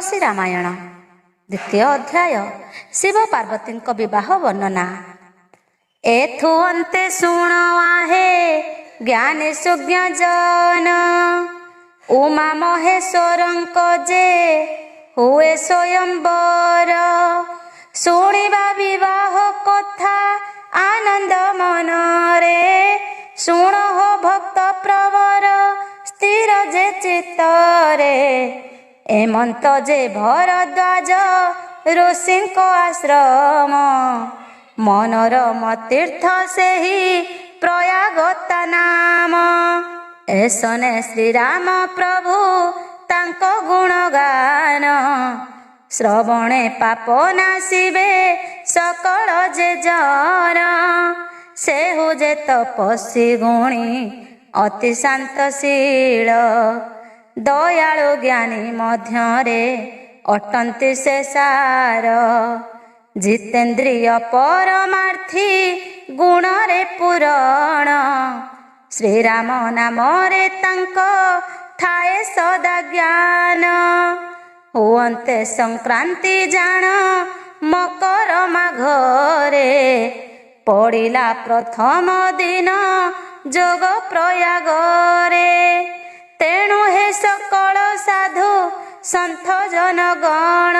तुलसी रामायण द्वितीय अध्याय शिव पार्वती विवाह वर्णना। एथु अंते शुण आहे ज्ञानी सुज्ञ जन उमा महेश्वरंक जे हुए स्वयंवर शुणिबा विवाह कथा आनंद मनरे शुण हो भक्त प्रवर स्थिर जे चित्तरे एमंत जे भरद्वाज ऋषिंक आश्रम मनोरम तीर्थ से ही प्रयागता नाम एसने श्रीराम प्रभु तांको गुणगान श्रवणे पाप नाशिबे सकल जे जन सेहु जे तपस्वी गुणी अति शांतशील दयालु ज्ञानी मध्यरे अटंती से सार जितेन्द्रिय परमार्थी गुणरे पुराण श्रीराम नामरे तांको ठाए सदा ज्ञान हुअन्ते संक्रांति जान मकर माघरे पड़िला प्रथम दिन जोग प्रयागरे तेणु हे सकल साधु सन्थ जनगण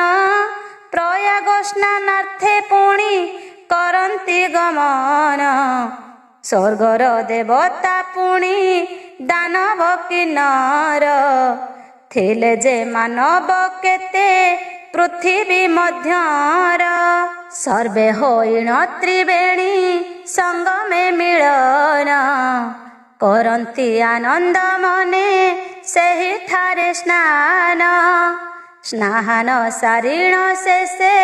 प्रयाग स्नानार्थे पुणी करन्ति गमन स्वर्गर देवता पुणी दानव किन्नर थिले जे मानव केते पृथ्वी मध्यर सर्वे होइण त्रिवेणी संगमे मिलन करन्ति आनंद मने सेहि ठारे स्नान स्नान सारिण शेषे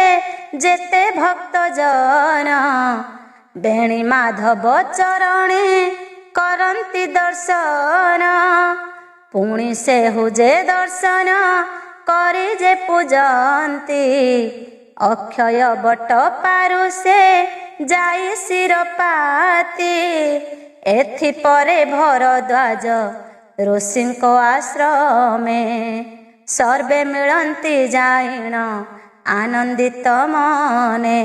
जेते भक्त जन बेणी माधव चरणे करन्ति दर्शन पुणी सेहु जे दर्शन करी जे पूजन्ति अक्षय बट पारु से जाई शिरपाती एथि परे भरद्वाज ऋषिंक आश्रमे सर्वे मिलन्ति जाइण आनंदित मने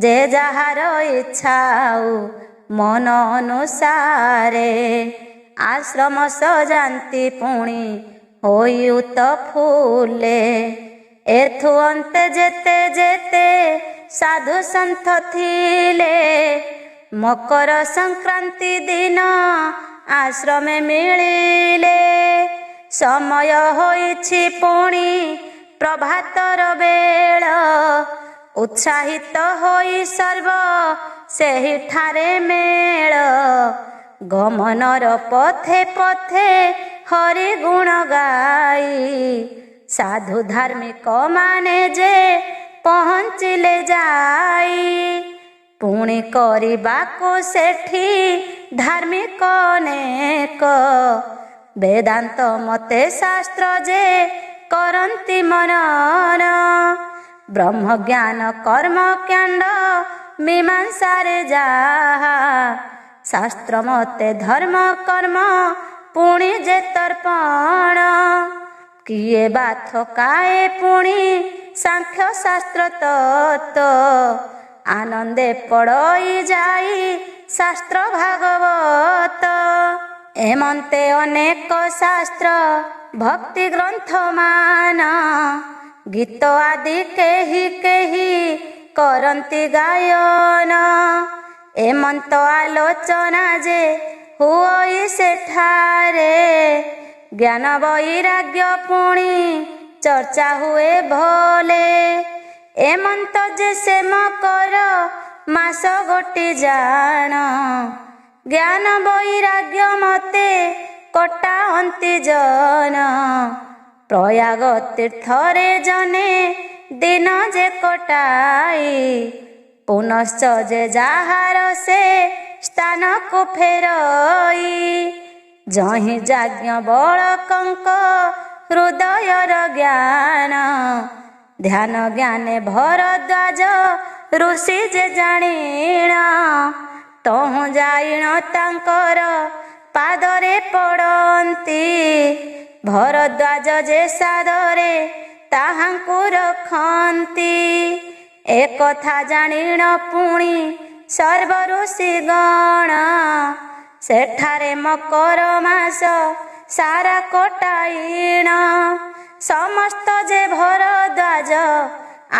जे जहार इच्छाऊ मन अनुसारे आश्रम सजान्ति पुणी होयुत फूले एथु अंते जेते जेते साधु सन्थ थिले मकर संक्रांति दिन आश्रमे मिलिले समय होइछि पुणी प्रभातर बेळ उत्साहित होई सर्व सेहि ठारे मेळ गमनर पथे पथे हरि गुण गाई साधु धार्मिक माने जे पहुँचिले जाई पुणी करबाको सेठी धार्मिक अनेक वेदांत मते शास्त्र जे करन्ति मनन ब्रह्म ज्ञान कर्म कांड मीमांसारे जाहा शास्त्र मते धर्म कर्म पुणी जे तर्पण किए बाथ काए पुणी सांख्य शास्त्र तत्व आनंदे पड़ई जाई शास्त्र भागवत एमंते अनेक शास्त्र भक्ति ग्रंथ मान गीत आदि केही केही करन्ति गायन एमंत आलोचना जे हुई सेठारे ज्ञान वैराग्य पुणी चर्चा हुए भोले एमंत जे से मकर मास गोटी जान ज्ञान वैराग्य मते कटा अंति जन प्रयाग तीर्थरे जने दिन जे कटाई पुनश्च जे जाहार से स्थान को फेरई जहि जाज्ञ बलकंक हृदयर ज्ञान ध्यान ज्ञाने भरद्वाज ऋषि जे जाणीण तहु जाइण तांकर पादरे पड़न्ति भरद्वाज जे सादरे ତାହାଙ୍କୁ ରଖନ୍ତି। ଏକଥା ଜାଣିଣ ପୁଣି ସର୍ବ ଋଷିଗଣ, ସେଠାରେ ମକର ମାସ ସାରା କଟାଇଣ। ସମସ୍ତ ଯେ ଭରଦ୍ୱାଜ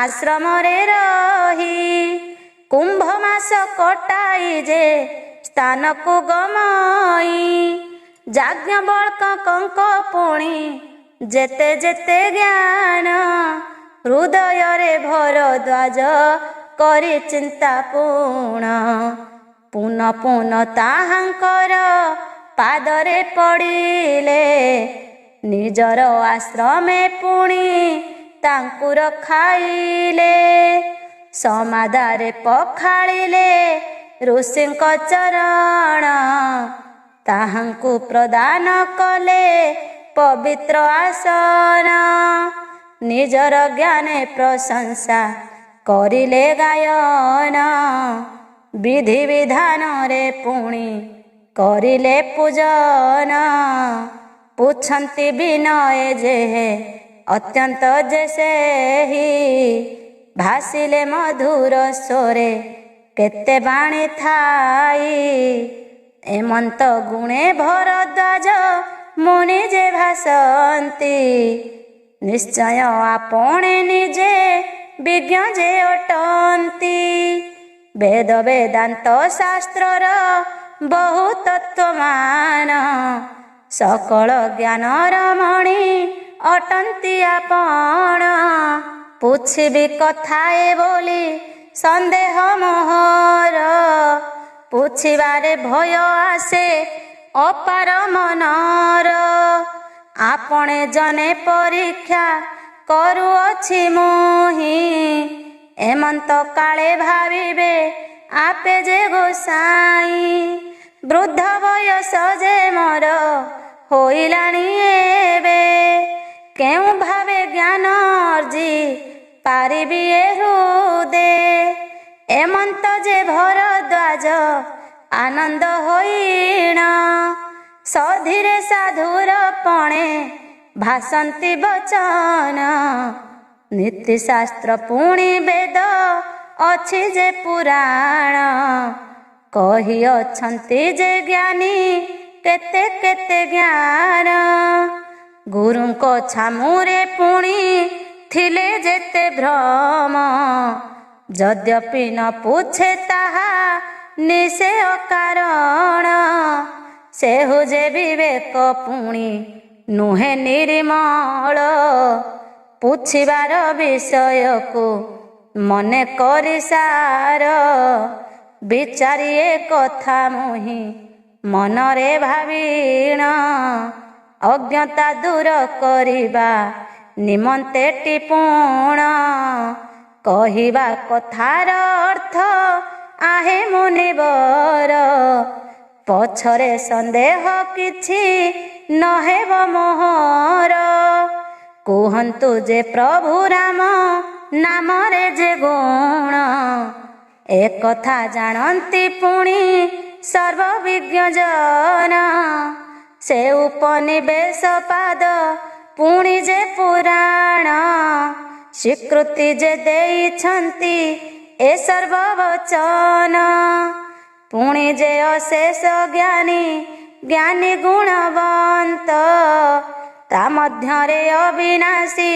ଆଶ୍ରମରେ ରହି, କୁମ୍ଭ ମାସ କଟାଇ ଯେ ସ୍ଥାନକୁ ଗମଇ। ଯାଜ୍ଞବଲ୍କ୍ୟଙ୍କ ପୁଣି ଯେତେ ଯେତେ ଜ୍ଞାନ, ହୃଦୟରେ ଭରଦ୍ୱାଜ କରି ଚିନ୍ତା ପୂର୍ଣ୍ଣ। ପୁନ ପୁନ ତାହାଙ୍କର ପାଦରେ ପଡ଼ିଲେ, ନିଜର ଆଶ୍ରମେ ପୁଣି ତାଙ୍କୁ ରଖାଇଲେ। ସମାଦାରେ ପଖାଳିଲେ ଋଷିଙ୍କ ଚରଣ, ତାହାଙ୍କୁ ପ୍ରଦାନ କଲେ ପବିତ୍ର ଆସନ। ନିଜର ଜ୍ଞାନେ ପ୍ରଶଂସା କରିଲେ ଗାୟନ, ବିଧି ବିଧାନରେ ପୁଣି କରିଲେ ପୂଜନ। ପୁଛନ୍ତି ବିନୟ ଯେହେ ଅତ୍ୟନ୍ତ ଯେ ସେହି, ଭାସିଲେ ମଧୁର ସ୍ୱରେ କେତେ ବାଣୀ ଥାଇ। ଏମନ୍ତ ଗୁଣେ ଭରଦ୍ୱାଜ ମୁନି ଯେ ଭାସନ୍ତି, ନିଶ୍ଚୟ ଆପଣେ ନିଜେ ବିଜ୍ଞ ଯେ ଅଟନ୍ତି। ବେଦ ବେଦାନ୍ତ ଶାସ୍ତ୍ରର ବହୁ ତତ୍ତ୍ୱମାନ, ସକଳ ଜ୍ଞାନର ମଣି ଅଟନ୍ତି ଆପଣ। ପୁଛିବି କଥାଏ ବୋଲି ସନ୍ଦେହ ମୋହର, ପୁଛିବାରେ ଭୟ ଆସେ ଅପାର ମନର। ଆପଣେ ଜନେ ପରୀକ୍ଷା କରୁଅଛି ମୁହିଁ, ଏମନ୍ତ କାଳେ ଭାବିବେ ଆପେ ଯେ ଗୋସାଇଁ। ବୃଦ୍ଧ ବୟସ ଯେ ମୋର ହୋଇଲାଣି ଏବେ, କେଉଁ ଭାବେ ଜ୍ଞାନ ଅର୍ଜି ପାରିବି ଏ ହୃଦେ। ଏମନ୍ତ ଯେ ଭରଦ୍ୱାଜ ଆନନ୍ଦ ହୋଇଣ, ସଧୀରେ ସାଧୁର ପଣେ ଭାସନ୍ତି ବଚନ। ନୀତିଶାସ୍ତ୍ର ପୁଣି ବେଦ ଅଛି ଯେ ପୁରାଣ, କହିଅଛନ୍ତି ଯେ ଜ୍ଞାନୀ କେତେ କେତେ ଜ୍ଞାନ। ଗୁରୁଙ୍କ ଛାମୁରେ ପୁଣି ଥିଲେ ଯେତେ ଭ୍ରମ, ଯଦ୍ୟପି ନ ପୁଛେ ତାହା ନିଶେ ଅକାରଣ। ସେହୁ ଯେ ବିବେକ ପୁଣି ନୁହେଁ ନିର୍ମଳ, ପୁଛିବାର ବିଷୟକୁ ମନେ କରି ସାର। ବିଚାରି ଏ କଥା ମୁହିଁ ମନରେ ଭାବିଣ, ଅଜ୍ଞତା ଦୂର କରିବା ନିମନ୍ତେ ଟିପୁଣ। କହିବା କଥାର ଅର୍ଥ ଆହେ ମୁନିବର, ପଛରେ ସନ୍ଦେହ କିଛି ନହେବ ମୋହର। କୁହନ୍ତୁ ଯେ ପ୍ରଭୁ ରାମ ନାମରେ ଯେ ଗୁଣ, ଏକଥା ଜାଣନ୍ତି ପୁଣି ସର୍ବବିଜ୍ଞ ଜନ। ସେ ଉପନିବେଶ ପାଦ ପୁଣି ଯେ ପୁରାଣ, ସ୍ୱୀକୃତି ଯେ ଦେଇଛନ୍ତି ଏ ସର୍ବବଚନ। ପୁଣି ଯେ ଅଶେଷ ଜ୍ଞାନୀ ଜ୍ଞାନୀ ଗୁଣବନ୍ତ, ତା ମଧ୍ୟରେ ଅବିନାଶୀ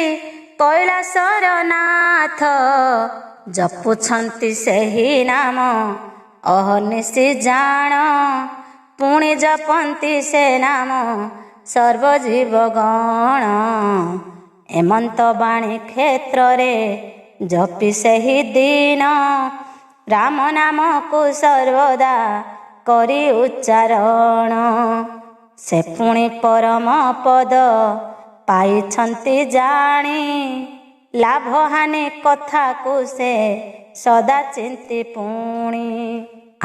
କୈଳାସର ନାଥ। ଜପୁଛନ୍ତି ସେହି ନାମ ଅହର୍ନିଶି ଜାଣ, ପୁଣି ଜପନ୍ତି ସେ ନାମ ସର୍ବଜୀବଗଣ। ଏମନ୍ତ ବାଣୀ କ୍ଷେତ୍ରରେ ଜପି ସେହି ଦିନ, ରାମ ନାମକୁ ସର୍ବଦା କରି ଉଚ୍ଚାରଣ। ସେ ପୁଣି ପରମ ପଦ ପାଇଛନ୍ତି ଜାଣି, ଲାଭହାନି କଥାକୁ ସେ ସଦା ଚିନ୍ତି ପୁଣି।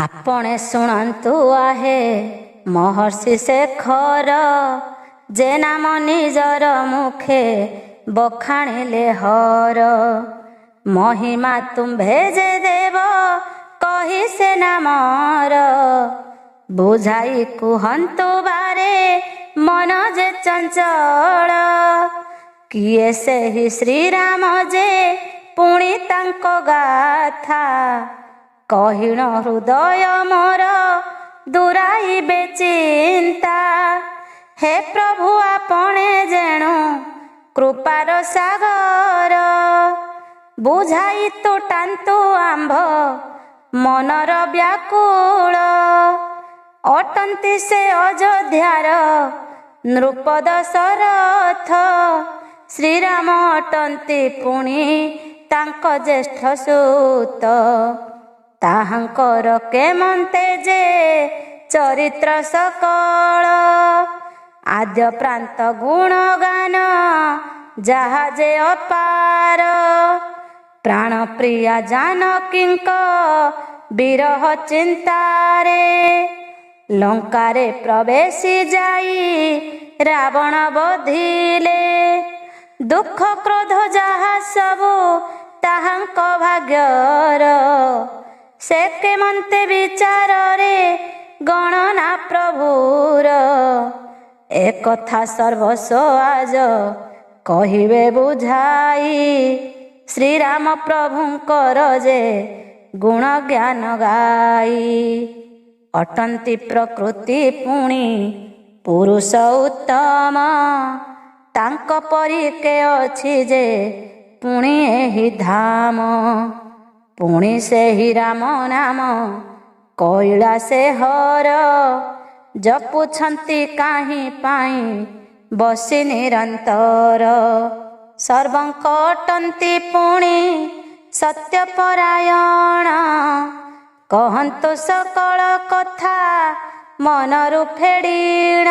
ଆପଣେ ଶୁଣନ୍ତୁ ଆହେ ମହର୍ଷି ଶେଖର, ଯେ ନାମ ନିଜର ମୁଖେ ବଖାଣିଲେ ହର। ମହିମା ତୁମ୍ଭେ ଯେ ଦେବ କହି ସେ ନାମର, ବୁଝାଇ କୁହନ୍ତୁ ବାରେ ମନ ଯେ ଚଞ୍ଚଳ। କିଏ ସେହି ଶ୍ରୀରାମ ଯେ ପୁଣି ତାଙ୍କ ଗାଥା କହିଣ ହୃଦୟ ମୋର ଦୂରାଇବେ ଚିନ୍ତା। ହେ ପ୍ରଭୁ ଆପଣେ ଯେଣୁ କୃପାର ସାଗର ବୁଝାଇ ତୁଟାନ୍ତୁ ଆମ୍ଭ ମନର ବ୍ୟାକୁଳ। ଅଟନ୍ତି ସେ ଅଯୋଧ୍ୟାର ନୃପ ଦଶରଥ ଶ୍ରୀରାମ ଅଟନ୍ତି ପୁଣି ତାଙ୍କ ଜ୍ୟେଷ୍ଠ ସୁତ। ତାହାଙ୍କର କେମନ୍ତେ ଯେ ଚରିତ୍ର ସକଳ ଆଦ୍ୟ ପ୍ରାନ୍ତ ଗୁଣଗାନ ଯାହା ଯେ ଅପାର। ପ୍ରାଣ ପ୍ରିୟା ଜାନକୀଙ୍କ ବିରହ ଚିନ୍ତାରେ ଲଙ୍କାରେ ପ୍ରବେଶି ଯାଇ ରାବଣ ବଧିଲେ। ଦୁଃଖ କ୍ରୋଧ ଯାହା ସବୁ ତାହାଙ୍କ ଭାଗ୍ୟର ସେ କେମନ୍ତେ ବିଚାରରେ ଗଣନା ପ୍ରଭୁର। ଏକଥା ସର୍ବସ୍ୱ ଆଜ କହିବେ ବୁଝାଇ ଶ୍ରୀରାମ ପ୍ରଭୁଙ୍କର ଯେ ଗୁଣ ଜ୍ଞାନ ଗାଇ। ଅଟନ୍ତି ପ୍ରକୃତି ପୁଣି ପୁରୁଷ ଉତ୍ତମ ତାଙ୍କ ପରି କେ ଅଛି ଯେ ପୁଣି ଏହି ଧାମ। ପୁଣି ସେହି ରାମ ନାମ କୈଳାସେ ହର ଜପୁଛନ୍ତି କାହିଁ ପାଇଁ ବସି ନିରନ୍ତର। ସର୍ବଙ୍କ ଅଟନ୍ତି ପୁଣି ସତ୍ୟପରାୟଣ କହନ୍ତୁ ସକଳ କଥା ମନରୁ ଫେଡ଼ିଣ।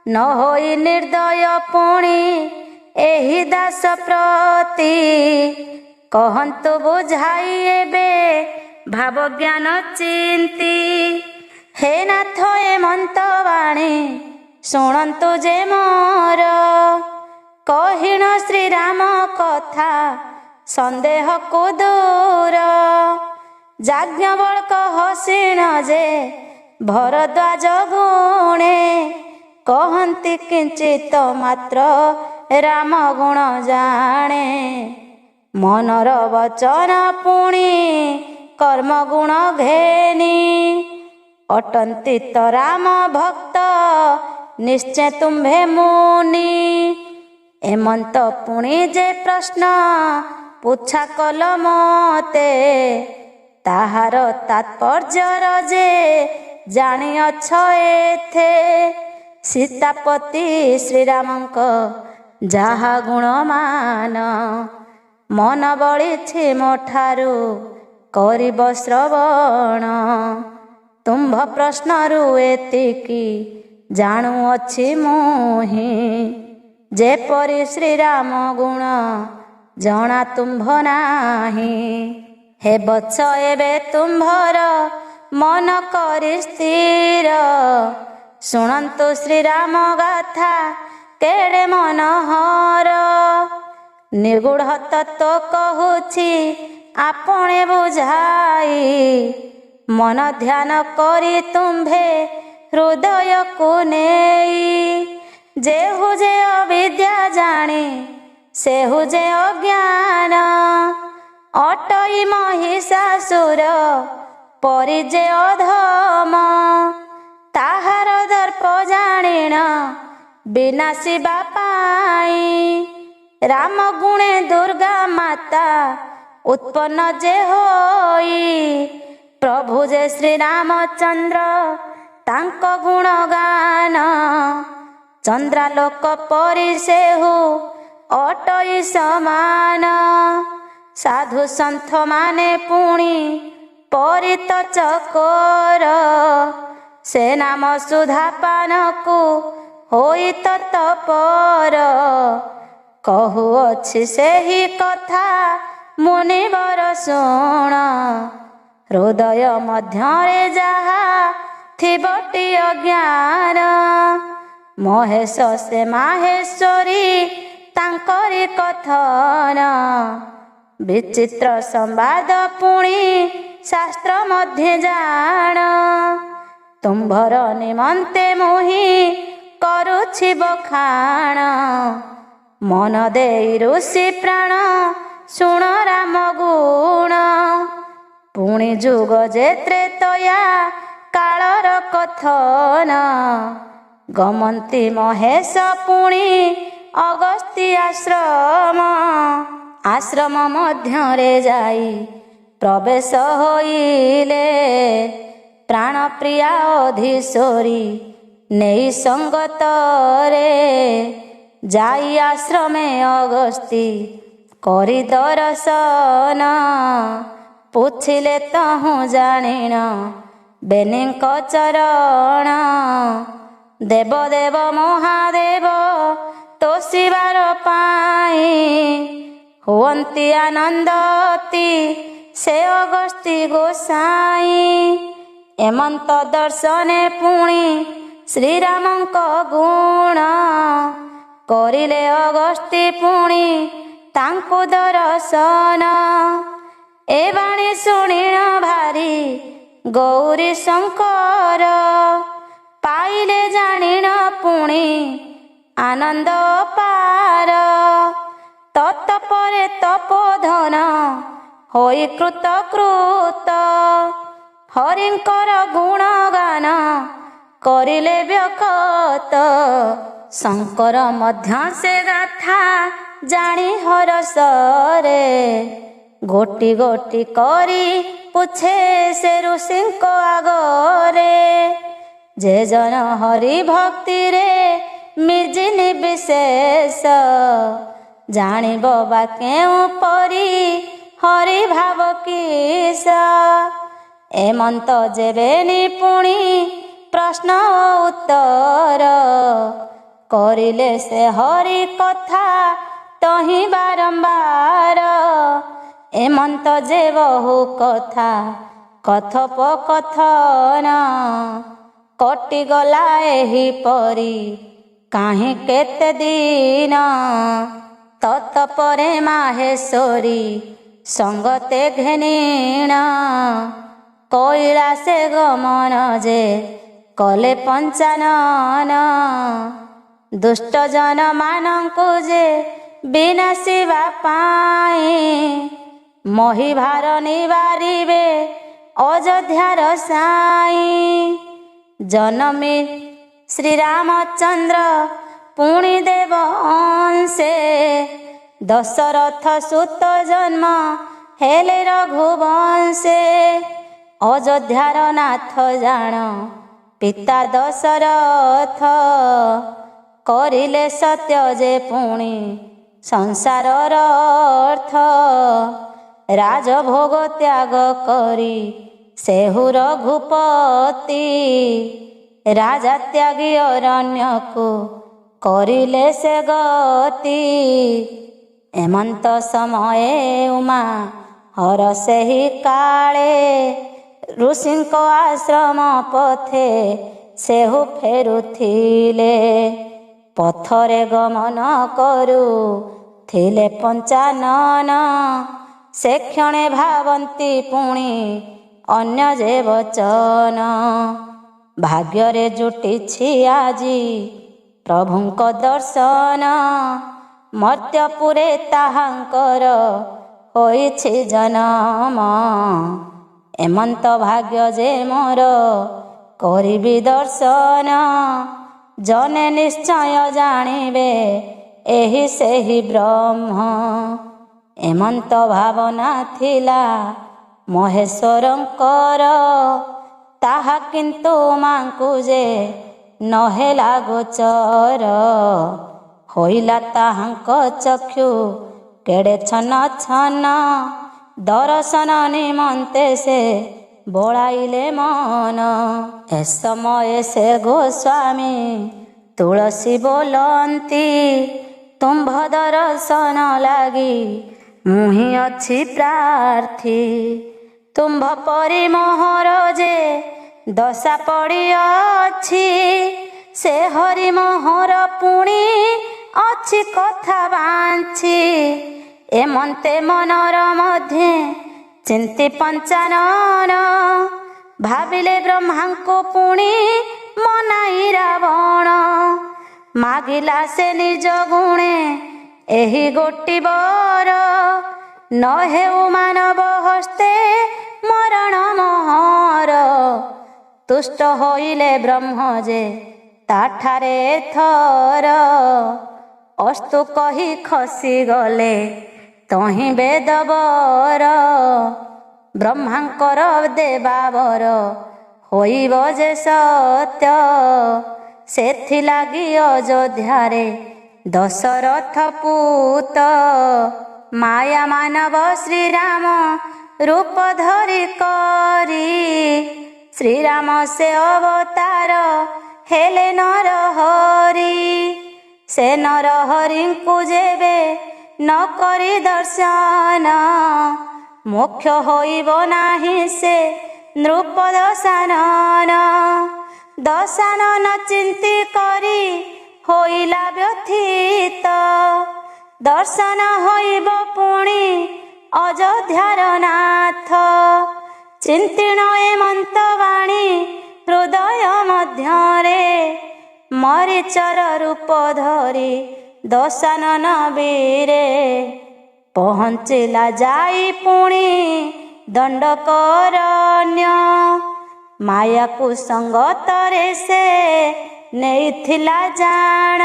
ନ ହୋଇ ନିର୍ଦ୍ଦୟ ପୁଣି ଏହି ଦାସ ପ୍ରତି କହନ୍ତୁ ବୁଝାଇ ଏବେ ଭାବ ଜ୍ଞାନ ଚିନ୍ତି। ହେ ନାଥ ଏମନ୍ତ ବାଣୀ ଶୁଣନ୍ତୁ ଯେ ମୋର କହିଣ ଶ୍ରୀରାମ କଥା ସନ୍ଦେହକୁ ଦୂର। ଯାଜ୍ଞବଲ୍କ ହସିଣ ଯେ ଭରଦ୍ୱାଜ ଗୁଣେ କହନ୍ତି କିଞ୍ଚିତ ମାତ୍ର ରାମ ଗୁଣ ଜାଣେ। ମନର ବଚନ ପୁଣି କର୍ମ ଗୁଣ ଘେନି ଅଟନ୍ତି ତ ରାମ ଭକ୍ତ ନିଶ୍ଚୟ ତୁମ୍ଭେ ମୁନି। ଏମନ୍ତ ପୁଣି ଯେ ପ୍ରଶ୍ନ ପୁଚ୍ଛା କଲ ମତେ ତାହାର ତାତ୍ପର୍ଯ୍ୟର ଯେ ଜାଣିଅଛ ଏଥେ। ସୀତାପତି ଶ୍ରୀରାମଙ୍କ ଯାହା ଗୁଣମାନ ମନ ବଳିଛି ମୋ ଠାରୁ କରିବ ଶ୍ରବଣ। ତୁମ୍ଭ ପ୍ରଶ୍ନରୁ ଏତିକି ଜାଣୁଅଛି ମୁହିଁ ଯେପରି ଶ୍ରୀରାମ ଗୁଣ ଜଣା ତୁମ୍ଭ ନାହିଁ। ହେ ବତ୍ସ ଏବେ ତୁମ୍ଭର ମନ କରି ସ୍ଥିର ଶୁଣନ୍ତୁ ଶ୍ରୀରାମ ଗାଥା କେଡ଼େ ମନୋହର। ନିଗୂଢ଼ ତତ୍ତ୍ୱ କହୁଛି ଆପଣେ ବୁଝାଇ ମନ ଧ୍ୟାନ କରି ତୁମ୍ଭେ ହୃଦୟକୁ ନେଇ। ଯେହୁ ଯେ ଅବିଦ୍ୟା ଜାଣି ସେହୁ ଯେ ଅଜ୍ଞାନ ଅଟଇ ମହିଷାସୁର ପରି ଯେ ଅଧମ। ତାହାର ଦର୍ପ ଜାଣିଣ ବିନାଶିବା ପାଇଁ ରାମ ଗୁଣେ ଦୁର୍ଗା ମାତା ଉତ୍ପନ୍ନ ଯେ ହୋଇ। ପ୍ରଭୁ ଯେ ଶ୍ରୀରାମଚନ୍ଦ୍ର ତାଙ୍କ ଗୁଣ ଗାନ ଚନ୍ଦ୍ରାଲୋକ ପରି ସେହୁ ଅଟଇ ସମାନ। ସାଧୁ ସନ୍ଥ ମାନେ ପୁଣି ପରିତ ଚକୋର ସେ ନାମ ସୁଧା ପାନକୁ ହୋଇ ତତ୍ପର। କହୁଅଛି ସେହି କଥା ମୁନିବର ଶୁଣ ହୃଦୟ ମଧ୍ୟରେ ଯାହା ଥିବଟି ଅଜ୍ଞାନ। ମହେଶ ସେ ମାହେଶ୍ୱରୀ ତାଙ୍କରି କଥନ ବିଚିତ୍ର ସମ୍ବାଦ ପୁଣି ଶାସ୍ତ୍ର ମଧ୍ୟ ଜାଣ। ତୁମ୍ଭର ନିମନ୍ତେ ମୁହିଁ କରୁଛି ବଖାଣ ମନ ଦେଇ ଋଷି ପ୍ରାଣ ଶୁଣ ରାମ ଗୁଣ। ପୁଣି ଯୁଗ ଯେ ତ୍ରେତୟା କାଳର କଥନ। ଗମନ୍ତି ମହେଶ ପୁଣି ଅଗସ୍ତ୍ୟ ଆଶ୍ରମ। ଆଶ୍ରମ ମଧ୍ୟରେ ଯାଇ ପ୍ରବେଶ ହୋଇଲେ ପ୍ରାଣପ୍ରିୟା ଅଧୀଶ୍ୱରୀ ନେଇ ସଙ୍ଗତରେ। ଯାଇ ଆଶ୍ରମେ ଅଗସ୍ତ୍ୟ କରି ଦର୍ଶନ। ପୁଥିଲେ ତହୁଁ ଜାଣିଣ ବେନିଙ୍କ ଚରଣ। ଦେବଦେବ ମହାଦେବ ତୋଷିବାର ପାଇଁ ହୁଅନ୍ତି ଆନନ୍ଦ ଅତି ସେ ଅଗସ୍ତ୍ୟ ଗୋସାଇଁ। ଏମନ୍ତ ଦର୍ଶନେ ପୁଣି ଶ୍ରୀରାମଙ୍କ ଗୁଣ। କରିଲେ ଅଗସ୍ତ୍ୟ ପୁଣି ତାଙ୍କୁ ଦର୍ଶନ। ଏ ବାଣୀ ଶୁଣିଣ ଭାରି ଗୌରୀ ଶଙ୍କର। ପାଇଲେ ଜାଣିଣ ପୁଣି ଆନନ୍ଦ ପାର। ତତ୍ପରେ ତପୋଧନ ହୋଇ କୃତକୃତ। ହରିଙ୍କର ଗୁଣଗାନ କରିଲେ ବ୍ୟକତ। ଶଙ୍କର ମଧ୍ୟ ସେ ଗାଥା ଜାଣି ହରସରେ। ଗୋଟି ଗୋଟି କରି ପୁଛେ ସେ ଋଷିଙ୍କ ଆଗରେ। ଯେ ଜନ ହରି ଭକ୍ତିରେ ମିଜି ନିର୍ବିଶେଷ। ଜାଣିବ ବା କେଉଁ ପରି ହରି ଭାବ କିସ। ଏମନ୍ତ ଯେବେ ନିପୁଣି ପ୍ରଶ୍ନ ଉତ୍ତର। କରିଲେ ସେ ହରି କଥା ତହିଁ ବାରମ୍ବାର। ଏମନ୍ତ ଯେ ବହୁ କଥା କଥୋପକଥନ। କଟିଗଲା ଏହିପରି କାହିଁ କେତେ ଦିନ। ତତ୍ପରେ ମାହେଶ୍ୱରୀ ସଙ୍ଗତେ ଘେନିଣ। କୈଳାସେ ଗମନ ଯେ କଲେ ପଞ୍ଚାନନ। ଦୁଷ୍ଟ ଜନମାନଙ୍କୁ ଯେ ବିନାଶିବା ପାଇଁ ମହିଭାର ନିବାରିବେ ଅଯୋଧ୍ୟାର ସାଇଁ। ଜନମି ଶ୍ରୀରାମଚନ୍ଦ୍ର ପୁଣି ଦେବ ଅଂଶେ। ଦଶରଥ ସୁତ ଜନ୍ମ ହେଲେ ରଘୁବଂଶେ। ଅଯୋଧ୍ୟାର ନାଥ ଜାଣ ପିତା ଦଶରଥ। କରିଲେ ସତ୍ୟ ଯେ ପୁଣି ସଂସାରର ଅର୍ଥ। ରାଜଭୋଗ ତ୍ୟାଗ କରି ସେହୁ ରଘୁପତି। ରାଜା ତ୍ୟାଗୀ ଅରଣ୍ୟକୁ କରିଲେ ସେ ଗତି। ଏମନ୍ତ ସମୟେ ଉମା ହର ସେହି କାଳେ। ଋଷିଙ୍କ ଆଶ୍ରମ ପଥେ ସେହୁ ଫେରୁଥିଲେ। ପଥରେ ଗମନ କରୁଥିଲେ ପଞ୍ଚାନନ। ସେ କ୍ଷଣେ ଭାବନ୍ତି ପୁଣି ଅନ୍ୟ ଯେ ବଚନ। ଭାଗ୍ୟରେ ଜୁଟିଛି ଆଜି ପ୍ରଭୁଙ୍କ ଦର୍ଶନ। ମର୍ତ୍ତ୍ୟପୁରେ ତାହାଙ୍କର ହୋଇଛି ଜନମ। ଏମନ୍ତ ଭାଗ୍ୟ ଯେ ମୋର କରିବି ଦର୍ଶନ। ଜନେ ନିଶ୍ଚୟ ଜାଣିବେ ଏହି ସେହି ବ୍ରହ୍ମ। ଏମନ୍ତ ଭାବନା ଥିଲା ମହେଶ୍ୱରଙ୍କର। ତାହା କିନ୍ତୁ ମାଙ୍କୁ ଯେ ନହେଲା ଗୋଚର। ହୋଇଲା ତାହାଙ୍କ ଚକ୍ଷୁ କେଡ଼େ ଛନ ଛନ। ଦର୍ଶନ ନିମନ୍ତେ ସେ ବଳାଇଲେ ମନ। ଏ ସମୟେ ସେ ଗୋସ୍ୱାମୀ ତୁଳସୀ ବୋଲନ୍ତି। ତୁମ୍ଭ ଦର୍ଶନ ଲାଗି ମୁଁ ହିଁ ଅଛି ପ୍ରାର୍ଥୀ। ତୁମ୍ଭ ପରି ମୋହର ଯେ ଦଶା ପଡ଼ିଅଛି। ସେ ହରି ମୋହର ପୁଣି ଅଛି କଥା ବାଞ୍ଚି। ଏମନ୍ତେ ମନର ମଧ୍ୟେ ଚିନ୍ତି ପଞ୍ଚାନନ। ଭାବିଲେ ବ୍ରହ୍ମାଙ୍କୁ ପୁଣି ମନାଇ ରାବଣ। ମାଗିଲା ସେ ନିଜ ଗୁଣେ ଏହି ଗୋଟି बर ନ ହେଉ ମାନବ ହସ୍ତେ ମରଣ ମୋହର। ତୁଷ୍ଟ ହୋଇଲେ ବ୍ରହ୍ମ ଯେ ତାଠାରେ ଥର। ଅସ୍ତୁ କହି ଖସିଗଲେ ତହିଁ ବେଦବର। ବ୍ରହ୍ମାଙ୍କର ଦେବାବର ହୋଇବ ଯେ ସତ୍ୟ। ସେଥିଲାଗି ଅଯୋଧ୍ୟାରେ ଦଶରଥ ପୁତ। ମାୟା ମାନବ ଶ୍ରୀରାମ ରୂପ ଧରି କରି। ଶ୍ରୀରାମ ସେ ଅବତାର ହେଲେ ନରହରି। ସେ ନରହରିଙ୍କୁ ଯେବେ ନ କରି ଦର୍ଶନ। ମୋକ୍ଷ ହୋଇବ ନାହିଁ ସେ ନୃପ ଦଶାନନ। ଦଶାନନ ଚିନ୍ତି କରି ହୋଇଲା ବ୍ୟଥିତ। ଦର୍ଶନ ହୋଇବ ପୁଣି ଅଯୋଧ୍ୟାର ନାଥ। ଚିନ୍ତିଣ ଏମନ୍ତ ବାଣୀ ହୃଦୟ ମଧ୍ୟରେ। ମରିଚର ରୂପ ଧରି ଦଶାନନ ବୀରେ। ପହଞ୍ଚିଲା ଯାଇ ପୁଣି ଦଣ୍ଡକରଣ୍ୟ। ମାୟାକୁ ସଙ୍ଗତରେ ସେ ନେଇଥିଲା ଜାଣ।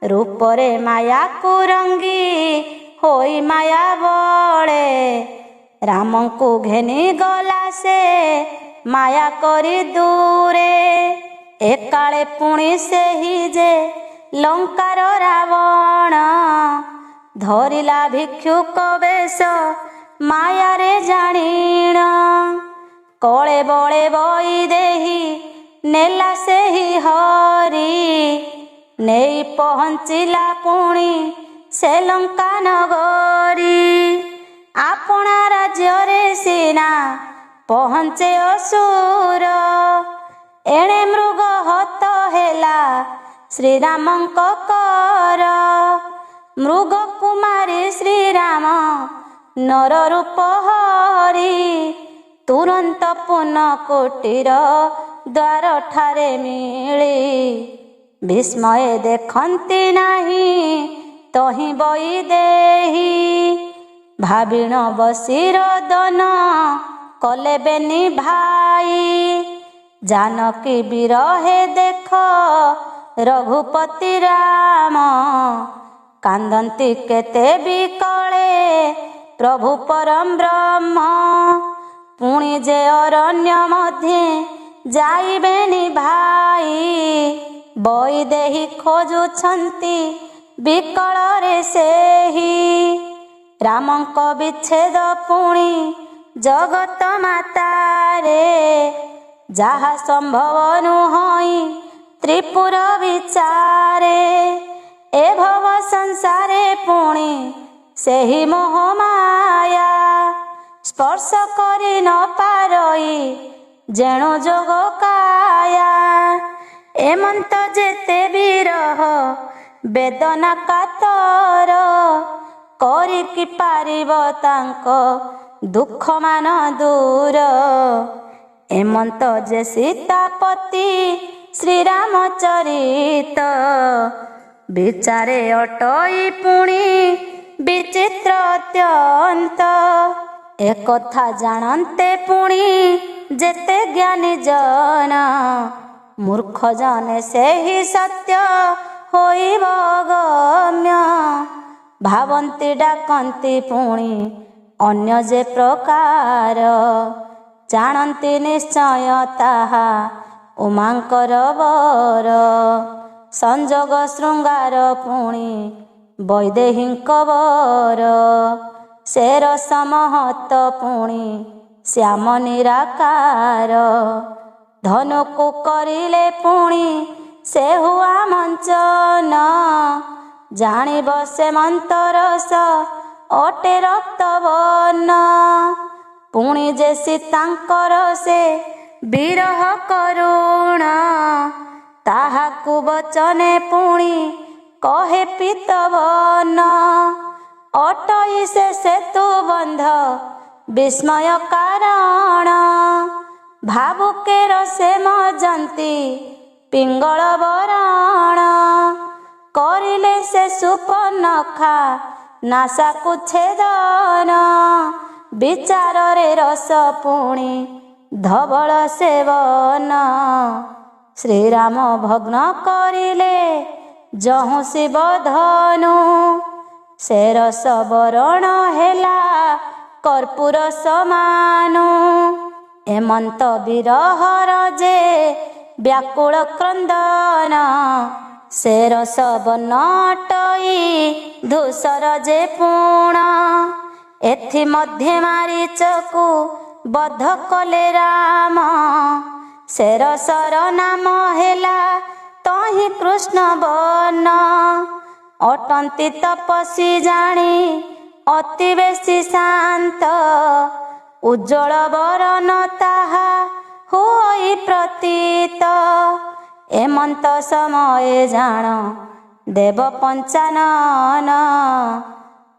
ରୂପରେ ମାୟାକୁ ରଙ୍ଗି ହୋଇ ମାୟା ବଳେ। ରାମଙ୍କୁ ଘେନି ଗଲା ସେ ମାୟା କରି ଦୂରେ। ଏକାଳେ ପୁଣି ସେହି ଯେ ଲଙ୍କାର ରାବଣ। ଧରିଲା ଭିକ୍ଷୁକ ବେଶ ମାୟାରେ ଜାଣିଣ। କଳେ ବଳେ ବୈଦେହୀ ନେଲା ସେହି ହରି। ନେଇ ପହଞ୍ଚିଲା ପୁଣି ସେ ଲଙ୍କା ନଗରୀ। ଆପଣା ରାଜ୍ୟରେ ସିନା ପହଞ୍ଚେ ଅସୁର। ଏଣେ ମୃଗ ହତ ହେଲା ଶ୍ରୀରାମଙ୍କ କର। ମୃଗ କୁମାରୀ ଶ୍ରୀରାମ ନର ରୂପ ହରି। ତୁରନ୍ତ ପୁନ କୋଟିର ଦ୍ୱାର ଠାରେ ମିଳି। ବିସ୍ମୟ ଦେଖନ୍ତି ନାହିଁ ତହିଁ ବୈଦେହୀ। ଭାବିଣ ବସିର ଦନ କଲେ ବେନି ଭାଇ। ଜାନକୀ ବିରହେ ଦେଖ ରଘୁପତି ରାମ। କାନ୍ଦନ୍ତି କେତେ ବିକଳେ ପ୍ରଭୁ ପରମ ବ୍ରହ୍ମ। ପୁଣି ଯେ ଅରଣ୍ୟ ମଧ୍ୟେ ଯାଇବେନି ଭାଇ। ବୈଦେହୀ ଖୋଜୁଛନ୍ତି ବିକଳରେ ସେହି। ରାମଙ୍କ ବିଚ୍ଛେଦ ପୁଣି ଜଗତ ମାତାରେ। ଯାହା ସମ୍ଭବ ନୁହଁ ତ୍ରିପୁର ବିଚାରେ। ଏ ଭବ ସଂସାରେ ପୁଣି ସେହି ମୋହ ମାୟା। ସ୍ପର୍ଶ କରି ନ ପାରଇ ଯେଣୁ ଯୋଗ କାୟା। ଏମନ୍ତ ଯେତେ ବିରହ ବେଦନା କାତର। କରି କି ପାରିବ ତାଙ୍କ ଦୁଃଖ ମାନ ଦୂର। ଏମନ୍ତ ଯେ ସୀତାପତି ଶ୍ରୀରାମଚରିତ। ବିଚାରେ ଅଟଇ ପୁଣି ବିଚିତ୍ର ଅତ୍ୟନ୍ତ। ଏକଥା ଜାଣନ୍ତେ ପୁଣି ଯେତେ ଜ୍ଞାନୀ ଜନ। ମୂର୍ଖ ଜନେ ସେହି ସତ୍ୟ ହୋଇବ ଗମ୍ୟ। ଭାବନ୍ତି ଡାକନ୍ତି ପୁଣି ଅନ୍ୟ ଯେ ପ୍ରକାର। ଜାଣନ୍ତି ନିଶ୍ଚୟ ତାହା ଉମାଙ୍କର ବର। ସଂଯୋଗ ଶୃଙ୍ଗାର ପୁଣି ବୈଦେହୀଙ୍କ ବର। ସେ ରସ ମହତ ପୁଣି ଶ୍ୟାମ ନିରାକାର। ଧନୁକୁ କରିଲେ ପୁଣି ସେ ହୁଆ ମଞ୍ଚନ। ଜାଣିବ ସେ ମନ୍ତରସ ଅଟେ ରକ୍ତ ବର୍ଣ୍ଣ। ପୁଣି ଯେ ସୀତାଙ୍କର ସେ ବିରହ କରୁଣ। ତାହାକୁ ବଚନେ ପୁଣି କହେ ପୀତବର୍ଣ୍ଣ। ଅଟଇ ସେ ସେତୁ ବନ୍ଧ ବିସ୍ମୟ କାରଣ। ଭାବୁକେର ସେ ମଜନ୍ତି ପିଙ୍ଗଳ ବରଣ। କରିଲେ ସେ ସୁପର୍ଣ୍ଣଖା ନାସାକୁ ଛେଦନ ବିଚାରରେ ରସ ପୁଣି ଧବଳ ସେବନ ଶ୍ରୀରାମ ଭଗ୍ନ କରିଲେ ଯହୁଁ ଶିବ ଧନୁ ସେ ରସ ବରଣ ହେଲା କର୍ପୂର ସମାନୁ ଏମନ୍ତ ବିରହର ଯେ ବ୍ୟାକୁଳ କ୍ରନ୍ଦନ ସେ ରସ ବନଟଇ ଧୂସର ଯେ ପୁଣ ଏଥି ମଧ୍ୟେ ମାରିଚକୁ ବଧ କଲେ ରାମ ସେ ରସର ନାମ ହେଲା ତହିଁ କୃଷ୍ଣ ବର୍ଣ୍ଣ ଅଟନ୍ତି ତପସ୍ୱୀ ଜାଣି ଅତି ବେଶୀ ଶାନ୍ତ ଉଜ୍ଜଳ ବରନ ତାହା ହୋଇ ପ୍ରତୀତ ଏମନ୍ତ ସମୟେ ଜାଣ ଦେବ ପଞ୍ଚାନନ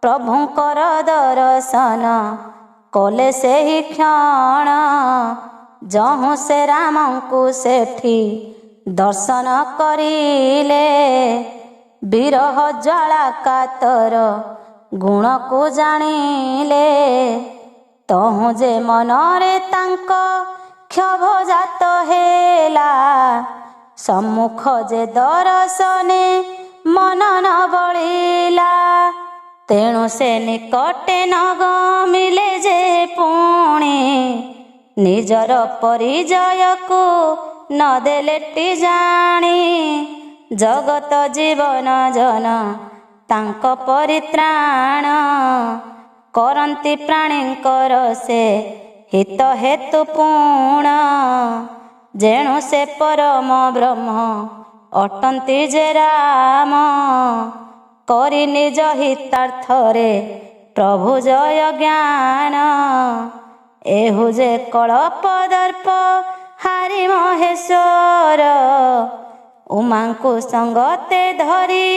ପ୍ରଭୁଙ୍କର ଦର୍ଶନ କଲେ ସେହି କ୍ଷଣ ଯହୁଁ ସେ ରାମଙ୍କୁ ସେଠି ଦର୍ଶନ କରିଲେ ବିରହ ଜ୍ୱାଳା କାତର ଗୁଣକୁ ଜାଣିଲେ ତହୁଁ ଯେ ମନରେ ତାଙ୍କ କ୍ଷୋଭ ଜାତ ହେଲା ସମ୍ମୁଖ ଯେ ଦର୍ଶନେ ମନ ନ ବଳିଲା ତେଣୁ ସେ ନିକଟେ ନ ଗମିଲେ ଯେ ପୁଣି ନିଜର ପରିଚୟକୁ ନ ଦେଲେଟି ଜାଣି ଜଗତ ଜୀବନ ଜନ ତାଙ୍କ ପରିତ୍ରାଣ କରନ୍ତି ପ୍ରାଣୀଙ୍କର ସେ ହିତ ହେତୁ ପୁଣ ଯେଣୁ ସେ ପରମ ବ୍ରହ୍ମ ଅଟନ୍ତି ଯେ ରାମ କରି ନିଜ ହିତାର୍ଥରେ ପ୍ରଭୁ ଜୟ ଜ୍ଞାନ ଏହୁ ଯେ କଳପ ଦର୍ପ ହାରି ମହେଶ୍ୱର ଉମାଙ୍କୁ ସଙ୍ଗତେ ଧରି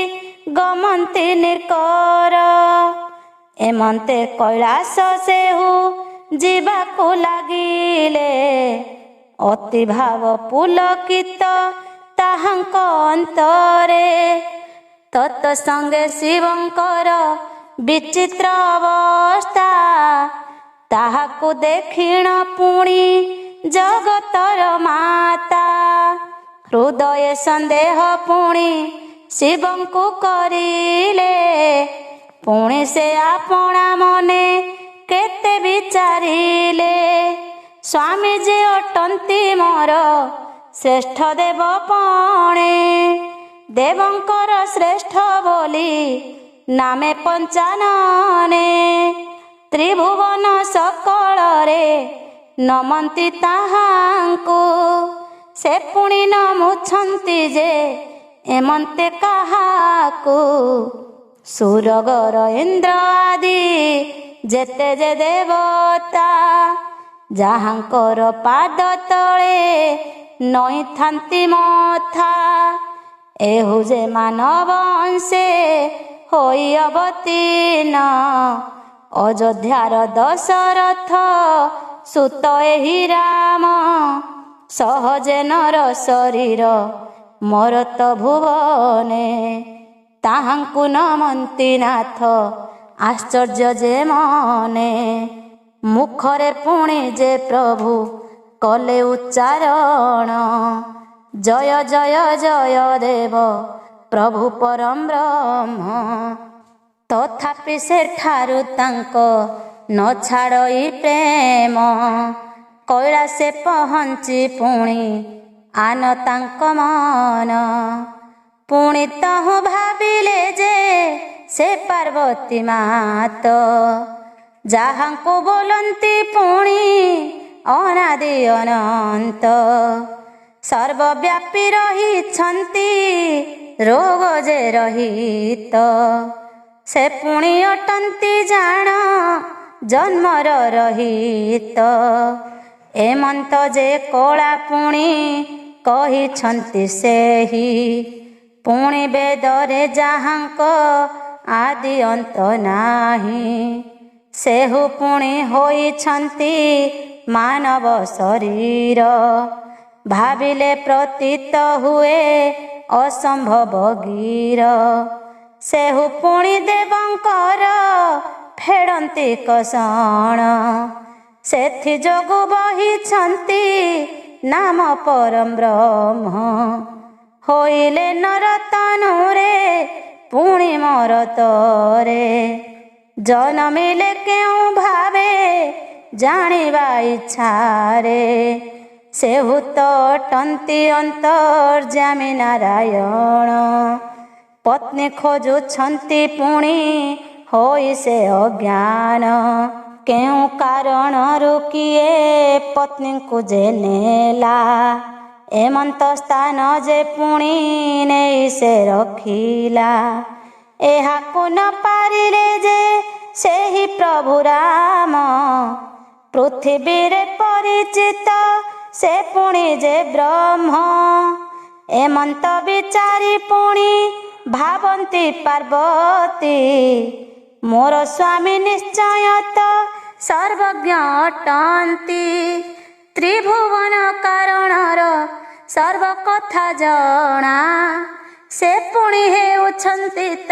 ଗମନ୍ତି ନିର୍କର ଏମନ୍ତେ କୈଳାସ ସେହୁ ଯିବାକୁ ଲାଗିଲେ ଅତି ଭାବ ପୁଲକିତ ତାହାଙ୍କ ଅନ୍ତରେ ତତ୍ ସଙ୍ଗେ ଶିବଙ୍କର ବିଚିତ୍ର ଅବସ୍ଥା ତାହାକୁ ଦେଖିଣ ପୁଣି ଜଗତର ମାତା ହୃଦୟ ସନ୍ଦେହ ପୁଣି ଶିବଙ୍କୁ କରିଲେ ପୁଣି ସେ ଆପଣା ମନେ କେତେ ବିଚାରିଲେ ସ୍ୱାମୀ ଯେ ଅଟନ୍ତି ମୋର ଶ୍ରେଷ୍ଠ ଦେବ ପଣେ ଦେବଙ୍କର ଶ୍ରେଷ୍ଠ ବୋଲି ନାମେ ପଞ୍ଚାନନେ ତ୍ରିଭୁବନ ସକଳରେ ନମନ୍ତି ତାହାଙ୍କୁ ସେ ପୁଣି ନମୁଛନ୍ତି ଯେ ଏମନ୍ତେ କାହାକୁ ସୁରଗର ଇନ୍ଦ୍ର ଆଦି ଯେତେ ଯେ ଦେବତା ଯାହାଙ୍କର ପାଦ ତଳେ ନଇଥାନ୍ତି ମଥା ଏହୁ ଯେ ମାନବ ଅଂଶେ ହୋଇ ଅବତୀର୍ଣ୍ଣ ଅଯୋଧ୍ୟାର ଦଶରଥ ସୁତ ଏହି ରାମ ସହଜେ ନର ଶରୀର ମରତ ଭୁବନେ ତାହାଙ୍କୁ ନମନ୍ତି ନାଥ ଆଶ୍ଚର୍ଯ୍ୟ ଯେ ମନେ ମୁଖରେ ପୁଣି ଯେ ପ୍ରଭୁ କଲେ ଉଚ୍ଚାରଣ ଜୟ ଜୟ ଜୟ ଦେବ ପ୍ରଭୁ ପରମ ବ୍ରହ୍ମ ତଥାପି ସେଠାରୁ ତାଙ୍କ ନ ଛାଡ଼ଇ ପ୍ରେମ କୈଳାସେ ପହଞ୍ଚି ପୁଣି ଆନ ତାଙ୍କ ମନ ପୁଣି ତହୁଁ ଭାବିଲେ ଯେ ସେ ପାର୍ବତୀ ମାତ ଯାହାଙ୍କୁ ବୋଲନ୍ତି ପୁଣି ଅନାଦି ଅନନ୍ତ ସର୍ବବ୍ୟାପୀ ରହିଛନ୍ତି ରୋଗ ଯେ ରହିତ ସେ ପୁଣି ଅଟନ୍ତି ଜାଣ ଜନ୍ମର ରହିତ ଏମନ୍ତ ଯେ କଳା ପୁଣି କହିଛନ୍ତି ସେହି ପୁଣି ବେଦରେ ଯାହାଙ୍କ ଆଦି ଅନ୍ତ ନାହିଁ ସେହୁ ପୁଣି ହୋଇଛନ୍ତି ମାନବ ଶରୀର ଭାବିଲେ ପ୍ରତୀତ ହୁଏ ଅସମ୍ଭବ ଗୀର ସେହୁ ପୁଣି ଦେବଙ୍କର ଫେଡ଼ନ୍ତି କଷଣ। ସେଥି ଯୋଗୁ ବହିଛନ୍ତି ନାମ ପରମ ବ୍ରହ୍ମ। ହୋଇଲେ ନରତନୁରେ ପୁଣି ମରତରେ। ଜନମିଲେ କେଉଁ ଭାବେ ଜାଣିବା ଇଚ୍ଛାରେ। ସେହୁ ତ ଅଟନ୍ତି ଅନ୍ତର୍ଯ୍ୟାମୀ ନାରାୟଣ। ପତ୍ନୀ ଖୋଜୁଛନ୍ତି ପୁଣି ହୋଇ ସେ ଅଜ୍ଞାନ। କେଉଁ କାରଣରୁ କିଏ ପତ୍ନୀଙ୍କୁ ଯେ ନେଲା। ଏମନ୍ତ ସ୍ଥାନ ଯେ ପୁଣି ନେଇ ସେ ରଖିଲା। ଏହାକୁ ନ ପାରିଲେ ଯେ ସେହି ପ୍ରଭୁ ରାମ। ପୃଥିବୀରେ ପରିଚିତ ସେ ପୁଣି ଯେ ବ୍ରହ୍ମ। ଏମନ୍ତ ବିଚାରି ପୁଣି ଭାବନ୍ତି ପାର୍ବତୀ। ମୋର ସ୍ୱାମୀ ନିଶ୍ଚୟ ତ ସର୍ବଜ୍ଞ ଅଟନ୍ତି। ତ୍ରିଭୁବନ କାରଣର ସର୍ବକଥା ଜଣା। ସେ ପୁଣି ହେଉଛନ୍ତି ତ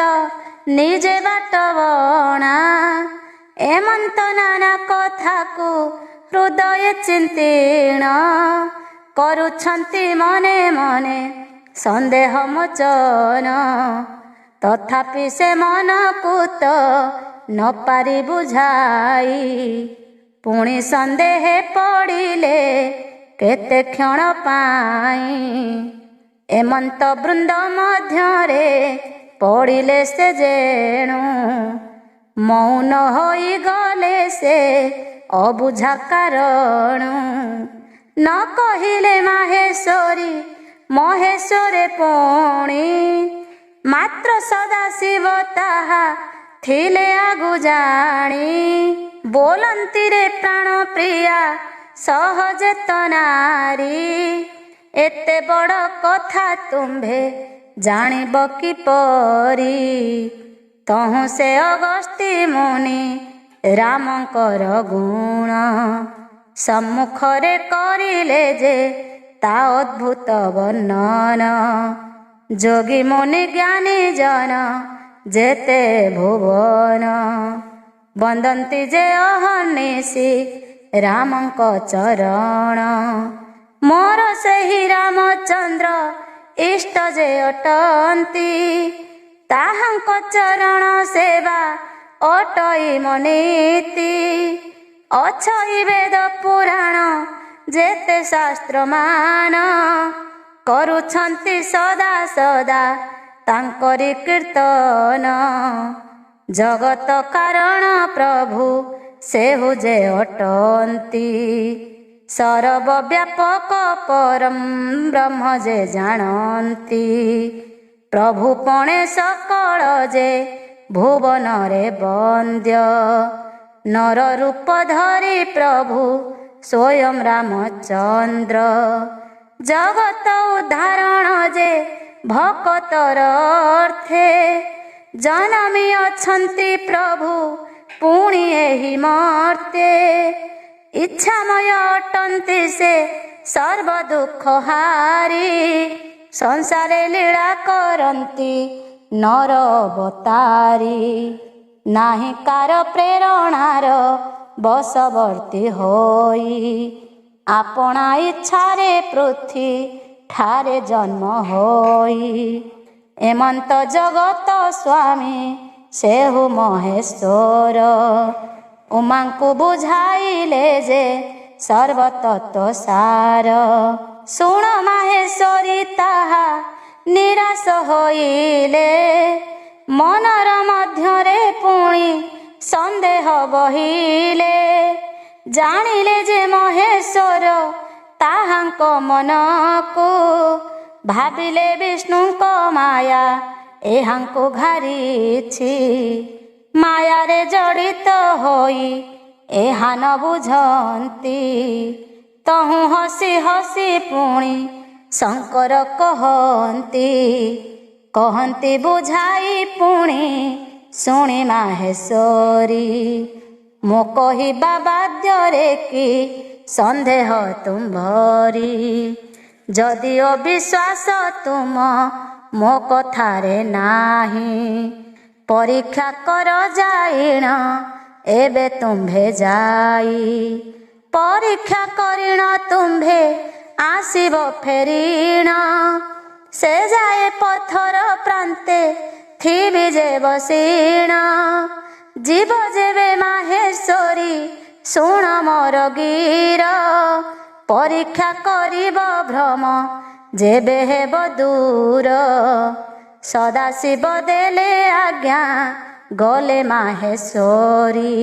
ନିଜେ ବାଟବଣା। ଏମନ୍ତ ନାନା କଥାକୁ ହୃଦୟ ଚିନ୍ତିଣ। କରୁଛନ୍ତି ମନେ ମନେ ସନ୍ଦେହ ମୋଚନ। ତଥାପି ସେ ମନକୁ ତ ନ ପାରି ବୁଝାଇ। ପୁଣି ସନ୍ଦେହ ପଡ଼ିଲେ କେତେ କ୍ଷଣ ପାଇଁ। ଏମନ୍ତ ବୃନ୍ଦ ମଧ୍ୟରେ ପଡ଼ିଲେ ସେ ଯେଣୁ। ମୌନ ହୋଇଗଲେ ସେ ଅବୁଝା କାରଣ। ନ କହିଲେ ମାହେଶ୍ୱରୀ ମହେଶ୍ୱରେ ପୁଣି। ମାତ୍ର ସଦାଶିବ ତାହା ଥିଲେ ଆଗୁ ଜାଣି। ବୋଲନ୍ତିରେ ପ୍ରାଣ ପ୍ରିୟା ସହଜେତ ନାରୀ। ଏତେ ବଡ଼ କଥା ତୁମ୍ଭେ ଜାଣିବ କିପରି। ତହୁଁ ସେ ଅଗସ୍ତ୍ୟ ମୁନି ରାମଙ୍କର ଗୁଣ। ସମ୍ମୁଖରେ କରିଲେ ଯେ ତା ଅଦ୍ଭୁତ ବର୍ଣ୍ଣନ। ଯୋଗୀ ମୁନି ଜ୍ଞାନୀ ଜନ ଯେତେ ଭୁବନ। ବନ୍ଦନ୍ତି ଯେ ଅହର୍ନିଶି ରାମଙ୍କ ଚରଣ। ମୋର ସେହି ରାମଚନ୍ଦ୍ର ଇଷ୍ଟ ଯେ ଅଟନ୍ତି। ତାହାଙ୍କ ଚରଣ ସେବା ଅଟଇ ମନୀତି। ଅଛଇ ବେଦ ପୁରାଣ ଯେତେ ଶାସ୍ତ୍ରମାନ। କରୁଛନ୍ତି ସଦା ସଦା ତାଙ୍କରି କୀର୍ତ୍ତନ। ଜଗତ କାରଣ ପ୍ରଭୁ ସେହୁ ଯେ ଅଟନ୍ତି। ସର୍ବବ୍ୟାପକ ପରମ ବ୍ରହ୍ମ ଯେ ଜାଣନ୍ତି। ପ୍ରଭୁ ପଣେ ସକଳ ଯେ ଭୁବନରେ ବନ୍ଦ୍ୟ। ନର ରୂପ ଧରି ପ୍ରଭୁ ସ୍ୱୟଂ ରାମଚନ୍ଦ୍ର। ଜଗତ ଉଦ୍ଧାରଣ ଯେ ଭକତର ଅର୍ଥେ। ଜନମି ଅଛନ୍ତି ପ୍ରଭୁ ପୁଣି ଏହି ମର୍ତ୍ତେ। ଇଚ୍ଛାମୟ ଅଟନ୍ତି ସେ ସର୍ବ ଦୁଃଖ ହାରି। ସଂସାରେ ଲୀଳା କରନ୍ତି ନର ଅବତାରୀ। ନାହିଁ କାର ପ୍ରେରଣାର ବଶବର୍ତ୍ତୀ ହୋଇ। ଆପଣା ଇଚ୍ଛାରେ ପୃଥ୍ୱୀ ଠାରେ ଜନ୍ମ ହୋଇ। ଏମନ୍ତ ଜଗତ ସ୍ୱାମୀ ସେହୁ ମହେଶ୍ୱର। ଉମାଙ୍କୁ ବୁଝାଇଲେ ଯେ ସର୍ବତତ୍ତ୍ୱ ସାର। ଶୁଣ ମାହେଶ୍ୱରୀ ତାହା ନିରାଶ ହୋଇଲେ। ମନର ମଧ୍ୟରେ ପୁଣି ସନ୍ଦେହ ବହିଲେ। ଜାଣିଲେ ଯେ ମହେଶ୍ୱର ତାହାଙ୍କ ମନକୁ। ଭାବିଲେ ବିଷ୍ଣୁଙ୍କ ମାୟା ଏହାଙ୍କୁ ଘାରିଛି। ମାୟାରେ ଜଡ଼ିତ ହୋଇ ଏହା ନ ବୁଝନ୍ତି। ତହୁଁ ହସି ହସି ପୁଣି ଶଙ୍କର କହନ୍ତି। କହନ୍ତି ବୁଝାଇ ପୁଣି ଶୁଣି ମାହେଶ୍ୱରୀ। ମୋ କହିବା ବାଦ୍ୟରେ କି ସନ୍ଦେହ ତୁମ୍ଭରି। ଯଦିଓ ବିଶ୍ୱାସ ତୁମ ମୋ କଥାରେ ନାହିଁ। ପରୀକ୍ଷା କର ଯାଇଣ ଏବେ ତୁମ୍ଭେ ଯାଇ। ପରୀକ୍ଷା କରିଣ ତୁମ୍ଭେ ଆସିବ ଫେରିଣ। ସେ ଯାଏ ପଥର ପ୍ରାନ୍ତେ ଥିବି ଯେ ବସିଣ। ଯିବ ଯେବେ ମାହେଶ୍ୱରୀ ଶୁଣ ମୋର ଗୀର। ପରୀକ୍ଷା କରିବ ଭ୍ରମ ଯେବେ ହେବ ଦୂର। ସଦାଶିବ ଦେଲେ ଆଜ୍ଞା ଗଲେ ମାହେଶ୍ୱରୀ।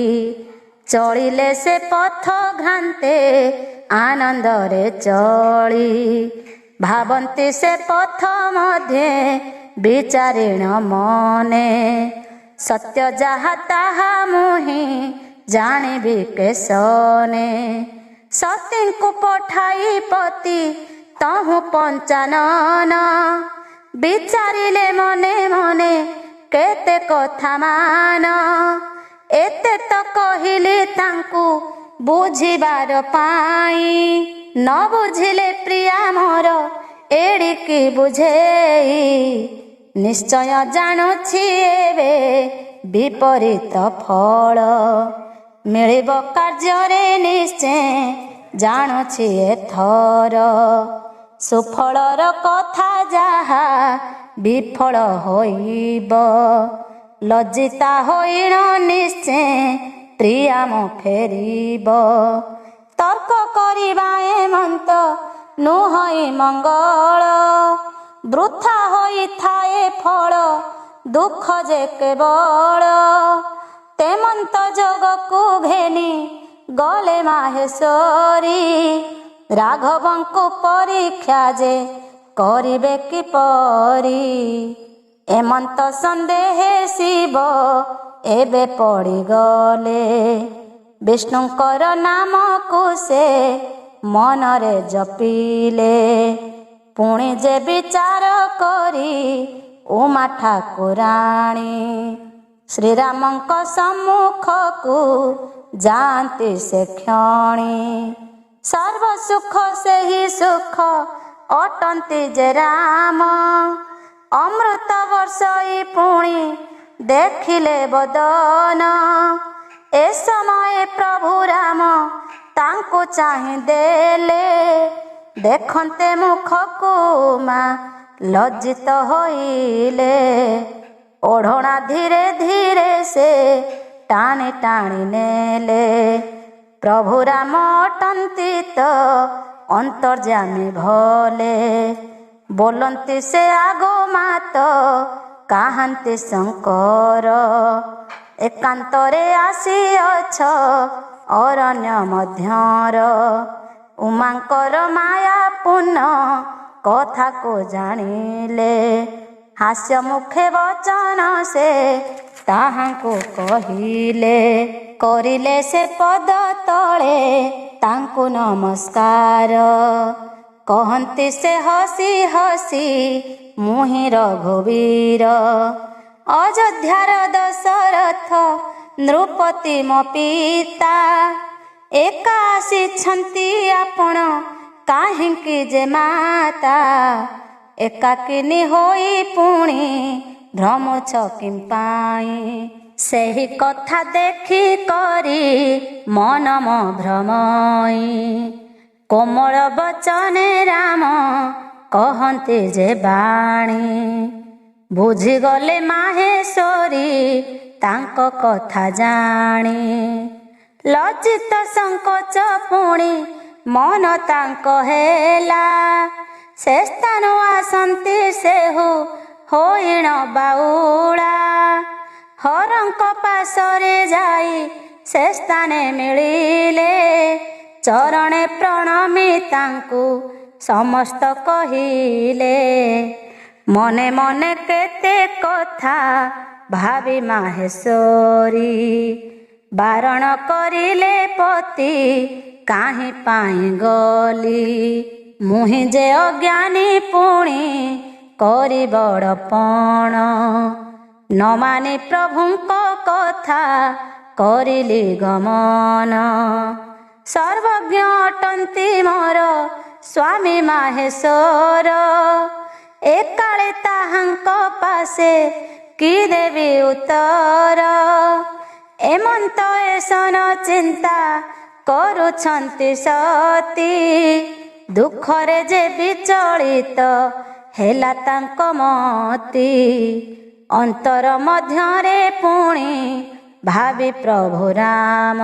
ଚଳିଲେ ସେ ପଥ ଘାନ୍ତେ ଆନନ୍ଦରେ ଚଳି। ଭାବନ୍ତି ସେ ପଥ ମଧ୍ୟେ ବିଚାରିଣ ମନେ। ସତ୍ୟ ଯାହା ତାହା ମୁହିଁ ଜାଣିବି କେଶନେ। ସତୀଙ୍କୁ ପଠାଇ ପତି ତହୁଁ ପଞ୍ଚାନନ। ବିଚାରିଲେ ମନେ ମନେ କେତେ କଥା ମାନ। ଏତେ ତ କହିଲି ତାଙ୍କୁ ବୁଝିବାର ପାଇଁ। ନ ବୁଝିଲେ ପ୍ରିୟା ମୋର ଏଡ଼ିକି ବୁଝେଇ। ନିଶ୍ଚୟ ଜାଣୁଛି ଏବେ ବିପରୀତ ଫଳ। ମିଳିବ କାର୍ଯ୍ୟରେ ନିଶ୍ଚୟ ଜାଣୁଛି ଏଥର। ସୁଫଳର କଥା ଯାହା ବିଫଳ ହୋଇବ। ଲଜ୍ଜିତା ହୋଇଣ ନିଶ୍ଚୟ ପ୍ରିୟା ମୋ ଫେରିବ। ତର୍କ କରିବା ଏମନ୍ତ ନୁହଁ ମଙ୍ଗଳ। ବୃଥା ହୋଇଥାଏ ଫଳ ଦୁଃଖ ଯେ କେବଳ। ତେମନ୍ତ ଯୋଗକୁ ଘେନି ଗଲେ ମାହେଶ୍ୱରୀ। ରାଘବଙ୍କୁ ପରୀକ୍ଷା ଯେ କରିବେ କିପରି। ଏମନ୍ତ ସନ୍ଦେହ ଶିବ ଏବେ ପଡ଼ିଗଲେ। ବିଷ୍ଣୁଙ୍କର ନାମକୁ ସେ ମନରେ ଜପିଲେ। ପୁଣି ଯେ ବିଚାର କରି ଉମା ଠାକୁରାଣୀ। ଶ୍ରୀରାମଙ୍କ ସମ୍ମୁଖକୁ ଯାଆନ୍ତି ସେ କ୍ଷଣି। ସର୍ବ ସୁଖ ସେହି ସୁଖ ଅଟନ୍ତି ଯେ ରାମ। ଅମୃତ ବର୍ଷଇ ପୁଣି ଦେଖିଲେ ବଦନ। ଏ ସମୟ ପ୍ରଭୁ ରାମ ତାଙ୍କୁ ଚାହିଁ ଦେଲେ। ଦେଖନ୍ତେ ମୁଖକୁ ମା ଲଜ୍ଜିତ ହୋଇଲେ। ଓଢ଼ଣା ଧୀରେ ଧୀରେ ସେ ଟାଣି ଟାଣି ନେଲେ। ପ୍ରଭୁ ରାମ ଅଟନ୍ତି ତ ଅନ୍ତର୍ଯ୍ୟାମୀ ଭଲେ। ବୋଲନ୍ତି ସେ ଆଗ ମାତ କାହାନ୍ତି ଶଙ୍କର। ଏକାନ୍ତରେ ଆସିଅଛ ଅରଣ୍ୟ ମଧ୍ୟର। ଉମାଙ୍କର ମାୟା ପୂର୍ଣ୍ଣ କଥାକୁ ଜାଣିଲେ। ହାସ୍ୟ ମୁଖେ ବଚନ ସେ ତାହାଙ୍କୁ କହିଲେ। କରିଲେ ସେ ପଦ ତଳେ ତାଙ୍କୁ ନମସ୍କାର। କହନ୍ତି ସେ ହସି ହସି ମୁହିଁ ରଘୁବୀର। ଅଯୋଧ୍ୟାର ଦଶରଥ ନୃପତି ମୋ ପିତା। ଏକା ଆସିଛନ୍ତି ଆପଣ କାହିଁକି ଯେ ମାତା। ଏକାକିନୀ ହୋଇ ପୁଣି ଭ୍ରମୁଛ କିମ୍ପାଇଁ। ସେହି କଥା ଦେଖି କରି ମନ ମୋ ଭ୍ରମଇ। କୋମଳ ବଚନେ ରାମ କହନ୍ତି ଯେ ବାଣୀ। ବୁଝିଗଲେ ମାହେଶ୍ୱରୀ ତାଙ୍କ କଥା ଜାଣି। ଲଜ୍ଜିତ ସଂକୋଚ ପୁଣି ମନ ତାଙ୍କ ହେଲା। ସେ ସ୍ଥାନ ଆସନ୍ତି ସେହୁ ହୋଇଣ ବାଉଳା। ହରଙ୍କ ପାଶରେ ଯାଇ ସେ ସ୍ଥାନେ ମିଳିଲେ। ଚରଣେ ପ୍ରଣମି ତାଙ୍କୁ ସମସ୍ତ କହିଲେ। ମନେ ମନେ କେତେ କଥା ଭାବି ମାହେଶ୍ୱରୀ। ବାରଣ କରିଲେ ପତି କାହିଁ ପାଇଁ ଗଲି। ମୁହିଁ ଯେ ଅଜ୍ଞାନୀ ପୁଣି କରି ବଡ଼ପଣ। ନ ମାନି ପ୍ରଭୁଙ୍କ କଥା କରିଲି ଗମନ। ସର୍ବଜ୍ଞ ଅଟନ୍ତି ମୋର ସ୍ୱାମୀ ମାହେଶ୍ୱର। ଏକାଳେ ତାହାଙ୍କ ପାଶେ କି ଦେବି ଉତ୍ତର। ଏମନ୍ତ ଏସନ ଚିନ୍ତା କରୁଛନ୍ତି ସତୀ, ଦୁଃଖରେ ଯେ ବିଚଳିତ ହେଲା ତାଙ୍କ ମତି। ଅନ୍ତର ମଧ୍ୟରେ ପୁଣି ଭାବି ପ୍ରଭୁ ରାମ,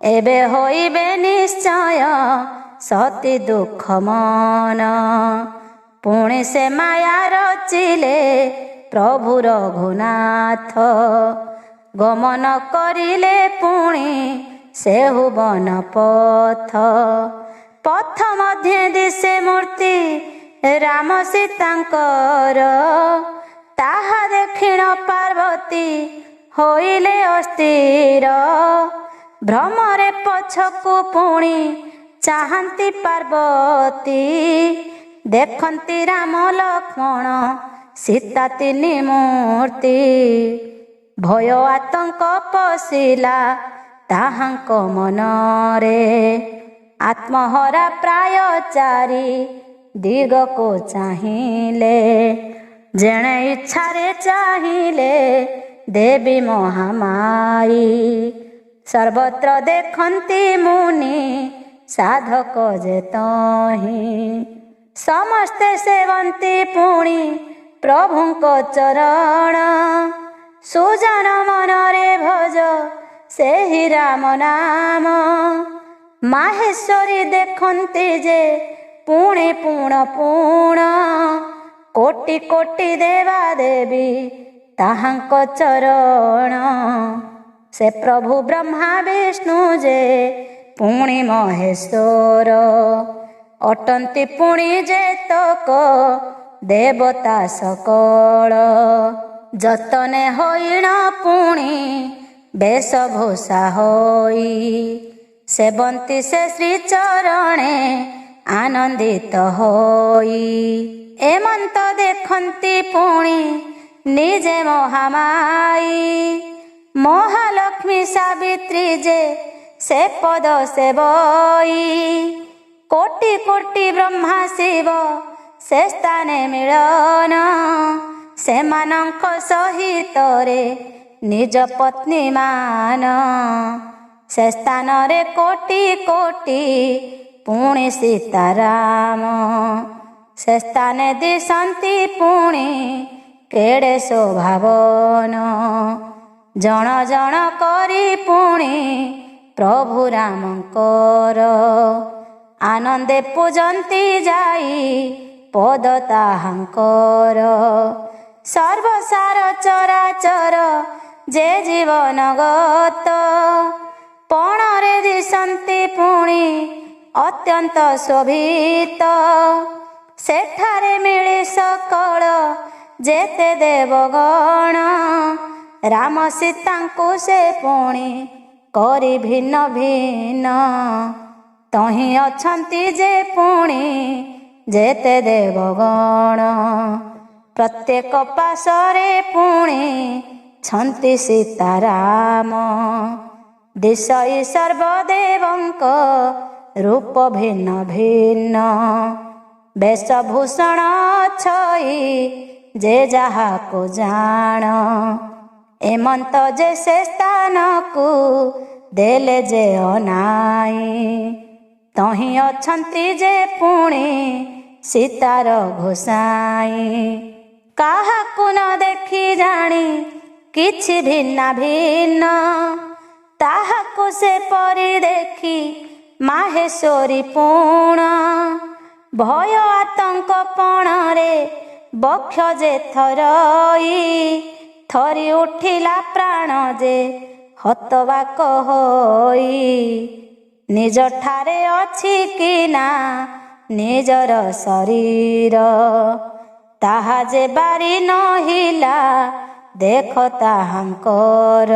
ଏବେ ହୋଇବେ ନିଶ୍ଚୟ ସତୀ ଦୁଃଖ ମନ। ପୁଣି ସେ ମାୟା ରଚିଲେ ପ୍ରଭୁ ରଘୁନାଥ, ଗମନ କରିଲେ ପୁଣି ସେହୁ ବନ ପଥ। ପଥ ମଧ୍ୟେ ଦିଶେ ମୂର୍ତ୍ତି ରାମ ସୀତାଙ୍କର, ତାହା ଦେଖିଣ ପାର୍ବତୀ ହୋଇଲେ ଅସ୍ଥିର। ଭ୍ରମରେ ପଛକୁ ପୁଣି ଚାହାନ୍ତି ପାର୍ବତୀ, ଦେଖନ୍ତି ରାମ ଲକ୍ଷ୍ମଣ ସୀତା ତିନି ମୂର୍ତ୍ତି। ଭୟ ଆତଙ୍କ ପଶିଲା ତାହାଙ୍କ ମନରେ, ଆତ୍ମହରା ପ୍ରାୟ ଚାରି ଦିଗକୁ ଚାହିଁଲେ। ଯେଣେ ଇଚ୍ଛାରେ ଚାହିଁଲେ ଦେବୀ ମହାମାଇ, ସର୍ବତ୍ର ଦେଖନ୍ତି ମୁନି ସାଧକ ଯେ ତହିଁ। ସମସ୍ତେ ସେବନ୍ତି ପୁଣି ପ୍ରଭୁଙ୍କ ଚରଣ, ସୁଜନ ମନରେ ଭଜ ସେହି ରାମ ନାମ। ମାହେଶ୍ୱରୀ ଦେଖନ୍ତି ଯେ ପୁଣି ପୁଣ ପୁଣ, କୋଟି କୋଟି ଦେବା ଦେବୀ ତାହାଙ୍କ ଚରଣ। ସେ ପ୍ରଭୁ ବ୍ରହ୍ମା ବିଷ୍ଣୁ ଯେ ପୁଣି ମହେଶ୍ୱର, ଅଟନ୍ତି ପୁଣି ଯେତକ ଦେବତା ସକଳ। ଯତନେ ହୋଇଣ ପୁଣି ବେଶଭୂଷା ହୋଇ, ସେବନ୍ତି ସେ ଶ୍ରୀଚରଣେ ଆନନ୍ଦିତ ହୋଇ। ଏମନ୍ତ ଦେଖନ୍ତି ପୁଣି ନିଜେ ମହାମାଇ, ମହାଲକ୍ଷ୍ମୀ ସାବିତ୍ରୀ ଯେ ସେ ପଦ ସେବଇ। କୋଟି କୋଟି ବ୍ରହ୍ମା ଶିବ ସେ ସ୍ଥାନେ ମିଳନ, ସେମାନଙ୍କ ସହିତରେ ନିଜ ପତ୍ନୀ ମାନ। ସେ ସ୍ଥାନରେ କୋଟି କୋଟି ପୁଣି ସୀତାରାମ, ସେ ସ୍ଥାନେ ଦିଶନ୍ତି ପୁଣି କେଡ଼େ ଶୋଭାବନ। ଜଣ ଜଣ କରି ପୁଣି ପ୍ରଭୁ ରାମଙ୍କର, ଆନନ୍ଦେ ପୂଜନ୍ତି ଯାଇ ପଦ ତାହାଙ୍କର। ସର୍ବସାର ଚରାଚର ଯେ ଜୀବନଗତ, ପଣରେ ଦିଶନ୍ତି ପୁଣି ଅତ୍ୟନ୍ତ ଶୋଭିତ। ସେଠାରେ ମିଳି ସକଳ ଯେତେ ଦେବଗଣ, ରାମ ସୀତାଙ୍କୁ ସେ ପୁଣି କରି ଭିନ୍ନ ଭିନ୍ନ। ତହିଁ ଅଛନ୍ତି ଯେ ପୁଣି ଯେତେ ଦେବଗଣ, ପ୍ରତ୍ୟେକ ପାଶରେ ପୁଣି ଛନ୍ତି ସୀତାରାମ। ଦିଶଇ ସର୍ବଦେବଙ୍କ ରୂପ ଭିନ୍ନ ଭିନ୍ନ, ବେଶଭୂଷଣ ଛଇ ଯେ ଯାହାକୁ ଜାଣ। ଏମନ୍ତ ଯେ ସେ ସ୍ଥାନକୁ ଦେଲେ ଯେ ଅନାଇ, ତହିଁ ଅଛନ୍ତି ଯେ ପୁଣି ସୀତାର ଘୋଷାଇ। କାହାକୁ ନ ଦେଖି ଜାଣି କିଛି ଭିନ୍ନ ଭିନ୍ନ, ତାହାକୁ ସେ ପରି ଦେଖି ମାହେଶ୍ୱରୀ ପୁଣ। ଭୟ ଆତଙ୍କ ପଣରେ ବକ୍ଷ ଯେ ଥରଇ, ଥରି ଉଠିଲା ପ୍ରାଣ ଯେ ହତବାକ ହୋଇ। ନିଜଠାରେ ଅଛି କି ନା ନିଜର ଶରୀର, ତାହା ଯେ ବାରି ନହିଲା ଦେଖ ତାହାଙ୍କର।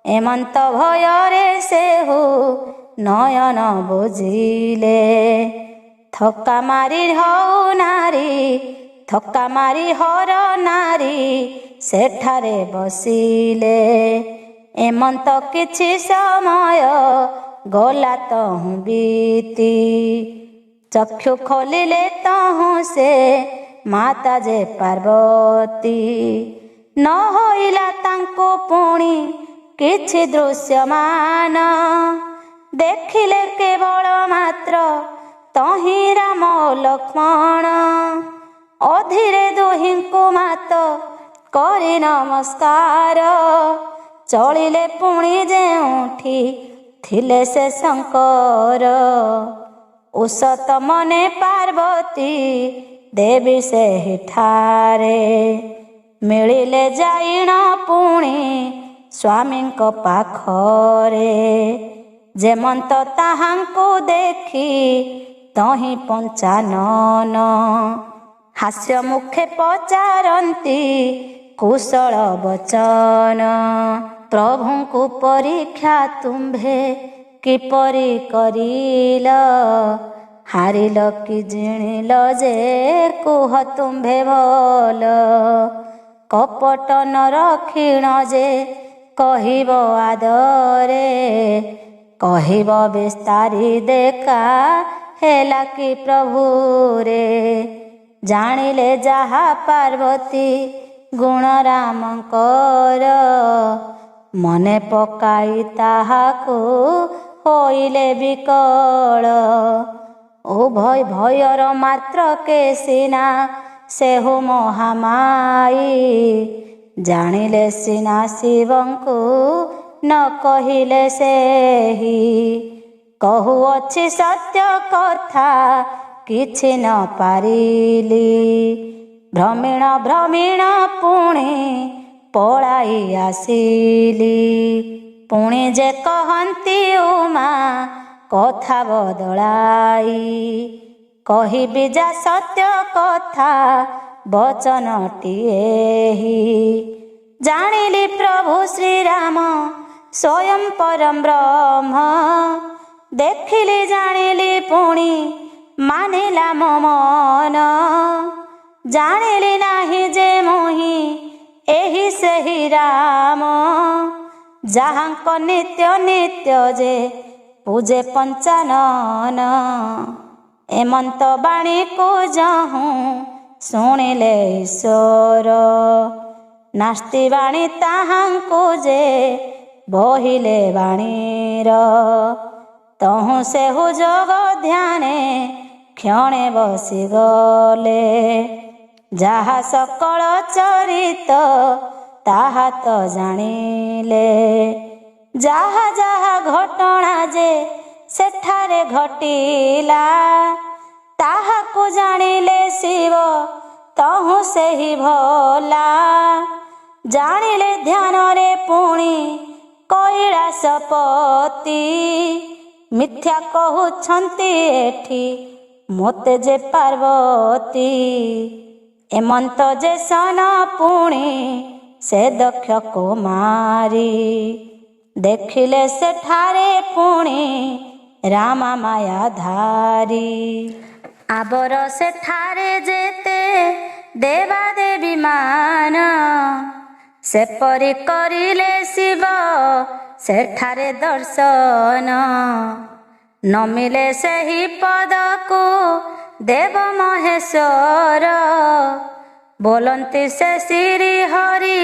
ଏମନ୍ତ ଭୟରେ ସେହୁ ନୟନ ବୁଝିଲେ, ଥକା ମାରି ହଉ ନାରୀ ଥକା ମାରି ହର ନାରୀ ସେଠାରେ ବସିଲେ। ଏମନ୍ତ କିଛି ସମୟ ଗଲା ତହୁଁ ବିତି, ଚକ୍ଷୁ ଖୋଲିଲେ ତହୁଁ ସେ ମାତା ଯେ ପାର୍ବତୀ। ନ ହୋଇଲା ତାଙ୍କୁ ପୁଣି କିଛି ଦୃଶ୍ୟମାନ, ଦେଖିଲେ କେବଳ ମାତ୍ର ତହିଁ ରାମ ଲକ୍ଷ୍ମଣ। ଅଧୀରେ ଦୁହିଁଙ୍କୁ ମାତ କରି ନମସ୍କାର, ଚଳିଲେ ପୁଣି ଯେଉଁଠି ଥିଲେ ସେ ଶଙ୍କର। ଉଷତ ମନେ ପାର୍ବତୀ ଦେବୀ ସେହିଠାରେ, ମିଳିଲେ ଯାଇଣ ପୁଣି ସ୍ୱାମୀଙ୍କ ପାଖରେ। ଯେମନ୍ତ ତାହାଙ୍କୁ ଦେଖି ତହିଁ ପଞ୍ଚାନନ, ହାସ୍ୟ ମୁଖେ ପଚାରନ୍ତି କୁଶଳ ବଚନ। ପ୍ରଭୁଙ୍କୁ ପରୀକ୍ଷା ତୁମ୍ଭେ କିପରି କରିଲ, ହାରିଲ କି ଜିଣିଲ ଯେ କୁହ ତୁମ୍ଭେ ଭଲ। କପଟ ନରକ୍ଷୀଣ ଯେ କହିବ ଆଦରେ, କହିବ ବିସ୍ତାରି ଦେଖା ହେଲା କି ପ୍ରଭୁରେ। ଜାଣିଲେ ଯାହା ପାର୍ବତୀ ଗୁଣ ରାମଙ୍କର, ମନେ ପକାଇ ତାହାକୁ ହୋଇଲେ ବିକଳ। ଉଭୟ ଭୟର ମାତ୍ର କେ ସିନା ସେହୁ ମହାମାଇ, ଜାଣିଲେ ସିନା ଶିବଙ୍କୁ ନ କହିଲେ ସେହି। କହୁଅଛି ସତ୍ୟ କଥା କିଛି ନ ପାରିଲି, ଭ୍ରମିଣ ଭ୍ରମିଣ ପୁଣି ପଳାଇ ଆସିଲି। ପୁଣି ଯେ କହନ୍ତି ଉମା କଥା ବଦଳାଇ, କହିବି ଯା ସତ୍ୟ କଥା ବଚନଟିଏ। ଜାଣିଲି ପ୍ରଭୁ ଶ୍ରୀରାମ ସ୍ୱୟଂ ପରମ ବ୍ରହ୍ମ, ଦେଖିଲି ଜାଣିଲି ପୁଣି ମାନିଲା ମୋ ମନ। ଜାଣିଲି ନାହିଁ ଯେ ମୁହିଁ ଏହି ସେହି ରାମ, ଯାହାଙ୍କ ନିତ୍ୟ ନିତ୍ୟ ଯେ ପୂଜେ ପଞ୍ଚାନନ। ଏମନ୍ତ ବାଣୀକୁ ଯହୁଁ ଶୁଣିଲେ ଈଶ୍ୱର, ନାସ୍ତି ବାଣୀ ତାହାଙ୍କୁ ଯେ ବହିଲେ ବାଣୀର। ତହୁଁ ସେହୁ ଯୋଗ ଧ୍ୟାନେ କ୍ଷଣେ ବସିଗଲେ, ଯାହା ସକଳ ଚରିତ ତାହା ତ ଜାଣିଲେ। ଯାହା ଯାହା ଘଟଣା ଯେ ସେଠାରେ ଘଟିଲା, ତାହାକୁ ଜାଣିଲେ ଶିବ ତହୁଁ ସେହି ଭଲା। ଜାଣିଲେ ଧ୍ୟାନରେ ପୁଣି କୈଳାସପତି, ମିଥ୍ୟା କହୁଛନ୍ତି ଏଠି ମୋତେ ଯେ ପାର୍ବତୀ। ଏମନ୍ତ ଯେ ସନ ପୁଣି ସେ ଦକ୍ଷ କୁମାରୀ, ଦେଖିଲେ ସେଠାରେ ପୁଣି ରାମା ମାୟାଧାରୀ। ଆବର ସେଠାରେ ଯେତେ ଦେବାଦେବୀ ମାନ, ସେପରି କରିଲେ ଶିବ ସେଠାରେ ଦର୍ଶନ। ନମିଲେ ସେହି ପଦକୁ ଦେବ ମହେଶ୍ୱର, ବୋଲନ୍ତି ସେ ଶ୍ରୀ ହରି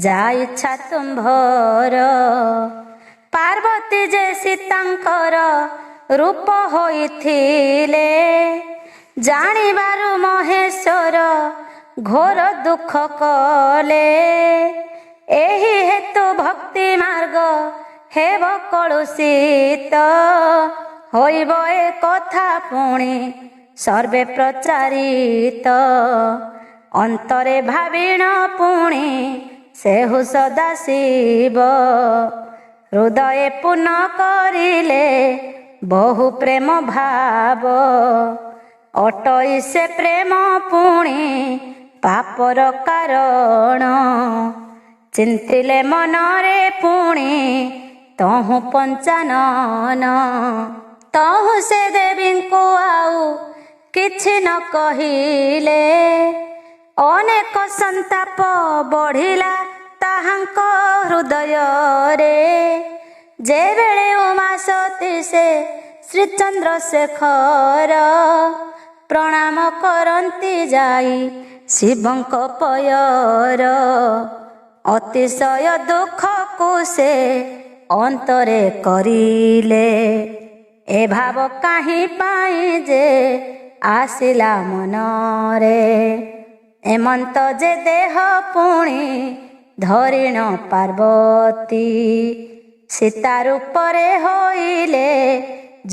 ଯା ଇଚ୍ଛା ତୁମ୍ଭର। ପାର୍ବତୀ ଯେ ସୀତାଙ୍କର ରୂପ ହୋଇଥିଲେ, ଜାଣିବାରୁ ମହେଶ୍ୱର ଘୋର ଦୁଃଖ କଲେ। ଏହି ହେତୁ ଭକ୍ତି ମାର୍ଗ ହେବ କଳୁଷିତ, ହୋଇବ ଏ କଥା ପୁଣି ସର୍ବେ ପ୍ରଚାରିତ। ଅନ୍ତରେ ଭାବିଣ ପୁଣି ସେହୁ ସଦା ଶିବ, ହୃଦୟ ପୂର୍ଣ୍ଣ କରିଲେ ବହୁ ପ୍ରେମ ଭାବ। ଅଟଇ ସେ ପ୍ରେମ ପୁଣି ପାପର କାରଣ, ଚିନ୍ତିଲେ ମନରେ ପୁଣି ତହୁଁ ପଞ୍ଚାନନ। ତହୁଁ ସେ ଦେବୀଙ୍କୁ ଆଉ କିଛି ନ କହିଲେ, ଅନେକ ସନ୍ତାପ ବଢ଼ିଲା ତାହାଙ୍କ ହୃଦୟରେ। ଯେବେଳେ ଉମା ସତୀ ସେ ଶ୍ରୀ ଚନ୍ଦ୍ରଶେଖର, ପ୍ରଣାମ କରନ୍ତି ଯାଇ ଶିବଙ୍କ ପୟର। ଅତିଶୟ ଦୁଃଖକୁ ସେ ଅନ୍ତରେ କରିଲେ, ଏ ଭାବ କାହିଁ ପାଇଁ ଯେ ଆସିଲା ମନରେ। ଏମନ୍ତ ଯେ ଦେହ ପୁଣି ଧରିଣ ପାର୍ବତୀ, ସୀତା ରୂପରେ ହୋଇଲେ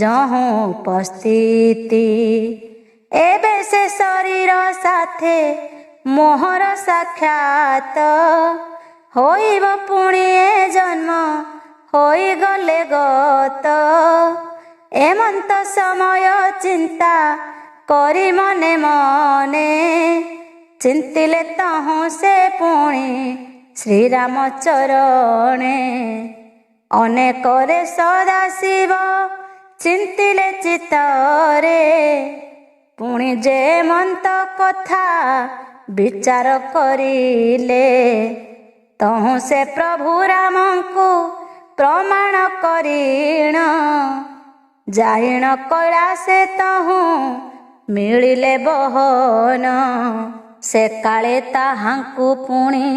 ଯହୁଁ ଉପସ୍ଥିତି। ଏବେ ସେ ଶରୀର ସାଥେ ମୋହର ସାକ୍ଷାତ, ହୋଇବ ପୁଣି ଏ ଜନ୍ମ ହୋଇଗଲେ ଗତ। ଏମନ୍ତ ସମୟ ଚିନ୍ତା କରି ମନେ ମନେ, ଚିନ୍ତିଲେ ତହୁଁ ସେ ପୁଣି ଶ୍ରୀରାମ ଚରଣେ। ଅନେକରେ ସଦାଶିବ ଚିନ୍ତିଲେ ଚିତ୍ତରେ, ପୁଣି ଯେ ମନ୍ତ କଥା ବିଚାର କରିଲେ। ତହୁଁ ସେ ପ୍ରଭୁ ରାମଙ୍କୁ ପ୍ରମାଣ କରିଣ, ଯାଇଣ କୈଳାସେ ତହୁଁ ମିଳିଲେ ବହନ। ସେ କାଳେ ତାହାଙ୍କୁ ପୁଣି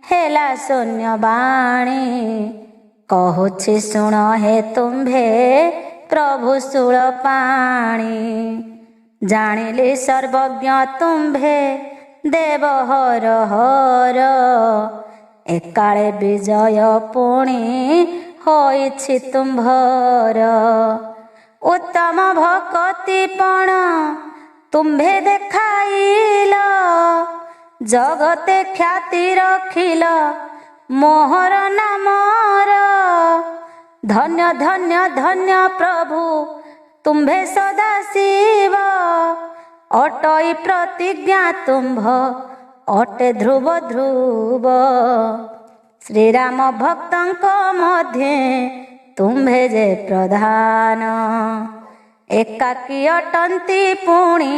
ହେଲା ଶୂନ୍ୟବାଣୀ, କହୁଛି ଶୁଣ ହେ ତୁମ୍ଭେ ପ୍ରଭୁ ଶୂଳ ପାଣି। ଜାଣିଲି ସର୍ବଜ୍ଞ ତୁମ୍ଭେ ଦେବ ହର ହର, ଏକାଳେ ବିଜୟ ପୁଣି ହୋଇଛି ତୁମ୍ଭର। ଉତ୍ତମ ଭକତିପଣ ତୁମ୍ଭେ ଦେଖାଇଲ, ଜଗତେ ଖ୍ୟାତି ରଖିଲ ମୋହର ନାମର। ଧନ୍ୟ ଧନ୍ୟ ଧନ୍ୟ ପ୍ରଭୁ ତୁମ୍ଭେ ସଦାଶିବ, ଅଟଇ ପ୍ରତିଜ୍ଞା ତୁମ୍ଭ ଅଟେ ଧ୍ରୁବ ଧ୍ରୁବ। ଶ୍ରୀରାମ ଭକ୍ତଙ୍କ ମଧ୍ୟେ ତୁମ୍ଭେ ଯେ ପ୍ରଧାନ, ଏକାକୀ ଅଟନ୍ତି ପୁଣି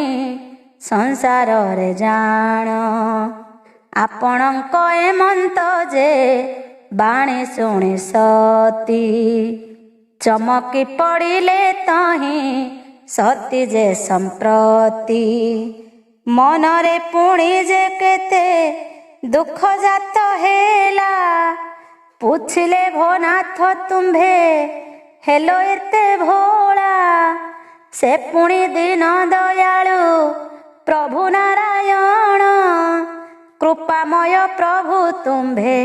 ସଂସାରରେ ଜାଣ। ଆପଣଙ୍କ ଏମନ୍ତ ଯେ ବାଣୀ ଶୁଣି ସତୀ, ଚମକି ପଡ଼ିଲେ ତହିଁ ସତୀ ଯେ ସମ୍ପ୍ରତି। ମନରେ ପୁଣି ଯେ କେତେ ଦୁଃଖ ଜାତ ହେଲା, ପୁଛିଲେ ଭୋନାଥ ତୁମ୍ଭେ ହେଲୋ ଏତେ ଭୋଳା। ସେ ପୁଣି ଦୀନ ଦୟାଳୁ ପ୍ରଭୁ ନାରାୟଣ, କୃପାମୟ ପ୍ରଭୁ ତୁମ୍ଭେ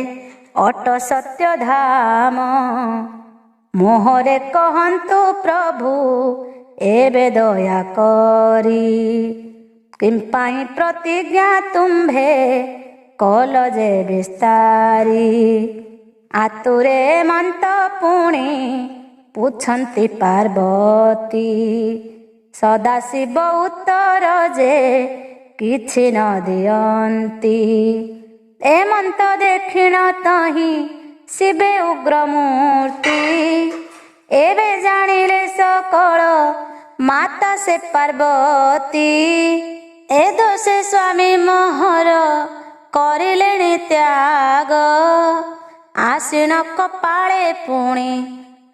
ଅଟ ସତ୍ୟ ଧାମ। ମୋହରେ କହନ୍ତୁ ପ୍ରଭୁ ଏବେ ଦୟା କରି, କିମ୍ପାଇଁ ପ୍ରତିଜ୍ଞା ତୁମ୍ଭେ କଲ ଯେ ବିସ୍ତାରି। ଆତୁରେ ମନ୍ତ ପୁଣି ପୁଛନ୍ତି ପାର୍ବତୀ, ସଦାଶିବ ଉତ୍ତର ଯେ କିଛି ନ ଦିଅନ୍ତି। ଏମନ୍ତ ଦେଖିଣ ତହିଁ ଶିବେ ଉଗ୍ରମୂର୍ତ୍ତି, ଏବେ ଜାଣିଲେ ସକଳ ମାତା ସେ ପାର୍ବତୀ। ଏ ଦୋଷେ ସ୍ୱାମୀ ମୋହର କରିଲେଣି ତ୍ୟାଗ, ଆଶ୍ଵିନ କପାଳେ ପୁଣି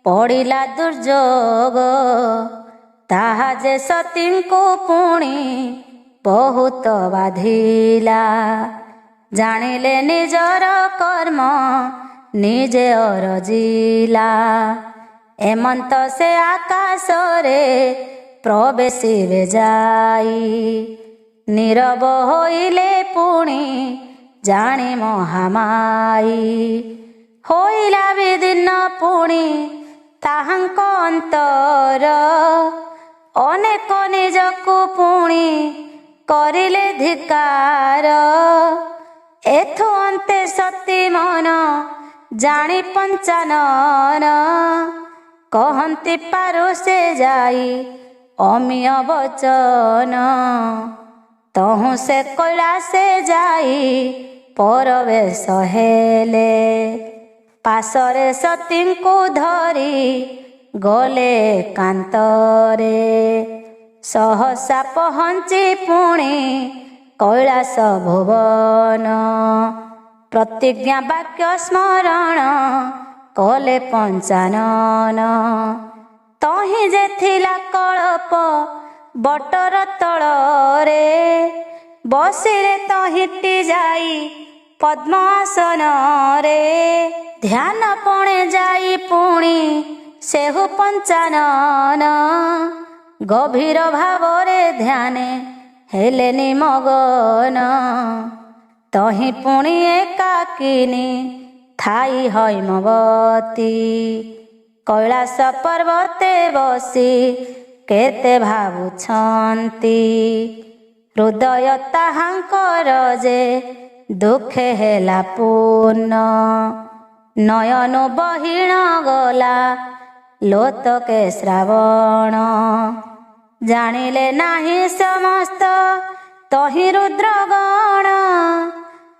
ପଡ଼ିଲା ଦୁର୍ଯୋଗ। ତାହା ଯେ ସତୀଙ୍କୁ ପୁଣି ବହୁତ ବାଧିଲା, ଜାଣିଲେ ନିଜର କର୍ମ ନିଜେ ଅରଜିଲା। ଏମନ୍ତ ସେ ଆକାଶରେ ପ୍ରବେଶିବେ ଯାଇ, ନୀରବ ହୋଇଲେ ପୁଣି ଜାଣି ମହାମାଇ। ହୋଇଲା ବିଦୀର୍ଣ୍ଣ ପୁଣି ତାହାଙ୍କ ଅନ୍ତର, ଅନେକ ନିଜକୁ ପୁଣି କରିଲେ ଧିକାର। ଏଥୁ ଅନ୍ତେ ସତୀ ମନ ଜାଣି ପଞ୍ଚାନନ, କହନ୍ତି ପାରୁ ସେ ଯାଇ ଅମିୟ ବଚନ। ତହୁଁ ସେ କୈଳାସେ ଯାଇ ପରବେଶ ହେଲେ, ପାଶରେ ସତୀଙ୍କୁ ଧରି ଗଲେ କାନ୍ତରେ। ସହସା ପହଞ୍ଚି ପୁଣି କୈଳାସ ଭୁବନ, ପ୍ରତିଜ୍ଞା ବାକ୍ୟ ସ୍ମରଣ କଲେ ପଞ୍ଚାନନ। ତହିଁ ଯେ ଥିଲା କଳ୍ପ ବଟର ତଳରେ ବସିଲେ ତହିଁଟି ଯାଇ ପଦ୍ମ ଆସନରେ ଧ୍ୟାନ ପଣେ ଯାଇ ପୁଣି ସେହୁ ପଞ୍ଚାନନ ଗଭୀର ଭାବରେ ଧ୍ୟାନେ ହେଲେ ନିମଗନ ତହିଁ ପୁଣି ଏକାକିନୀ ଥାଇ ହୈମବତୀ କୈଳାସ ପର୍ବତେ ବସି କେତେ ଭାବୁଛନ୍ତି ହୃଦୟ ତାହାଙ୍କର ଯେ ଦୁଃଖେ ହେଲା ପୂର୍ଣ୍ଣ ନୟନ ବହିଣ ଗଲା ଲୋତକେ ଶ୍ରାବଣ ଜାଣିଲେ ନାହିଁ ସମସ୍ତ ତହିଁ ରୁଦ୍ରଗଣ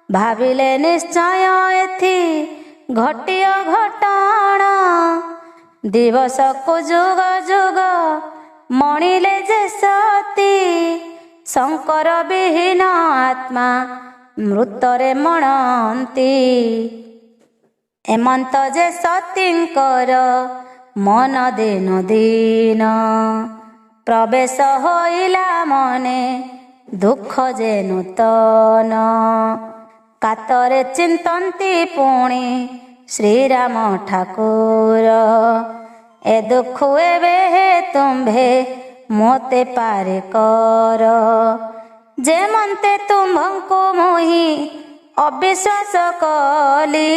ଭାବିଲେ ନିଶ୍ଚୟ ଏଥି ଘଟିଅ ଘଟଣ ଦିବସକୁ ଯୁଗ ଯୁଗ ମଣିଲେ ଯେ ସତୀ ଶଙ୍କର ବିହୀନ ଆତ୍ମା ମୃତରେ ମଣନ୍ତି ଏମନ୍ତ ଯେ ସତୀଙ୍କର ମନ ଦିନ ଦିନ ପ୍ରବେଶ ହୋଇଲା ମନେ ଦୁଃଖ ଯେ ନୂତନ କାତରେ ଚିନ୍ତନ୍ତି ପୁଣି ଶ୍ରୀରାମ ଠାକୁର ଏ ଦୁଃଖ ଏବେ ତୁମ୍ଭେ ମୋତେ ପାରେ କର ଯେମନ୍ତେ ତୁମ୍ଭଙ୍କୁ ମୁହିଁ ଅବିଶ୍ୱାସ କଲି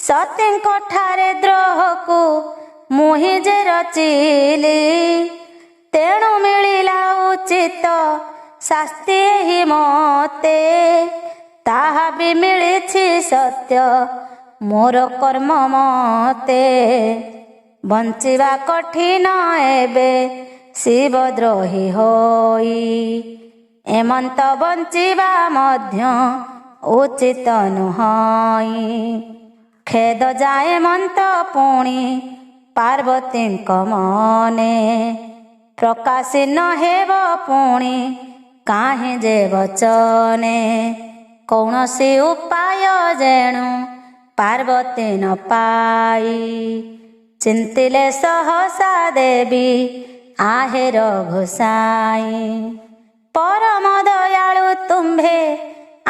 ସତୀଙ୍କ ଠାରେ ଦ୍ରୋହକୁ ମୁହିଁ ଯେ ରଚିଲି ତେଣୁ ମିଳିଲା ଉଚିତ ଶାସ୍ତି ଏହି ମୋତେ ତାହା ବି ମିଳିଛି ସତ୍ୟ ମୋର କର୍ମ ମତେ ବଞ୍ଚିବା କଠିନ ଏବେ ଶିବଦ୍ରୋହୀ ହୋଇ ଏମନ୍ତ ବଞ୍ଚିବା ମଧ୍ୟ ଉଚିତ ନୁହଁ ଖେଦ ଯାଏ ମନ୍ତ ପୁଣି ପାର୍ବତୀଙ୍କ ମନେ ପ୍ରକାଶିନ ହେବ ପୁଣି କାହିଁ ଯେ ବଚନେ କୌଣସି ଉପାୟ ଯେଣୁ ପାର୍ବତୀ ନ ପାଇ ଚିନ୍ତିଲେ ସହସା ଦେବୀ आहे ରଘୁସାଇ ପରମ ଦୟାଳୁ ତୁମ୍ଭେ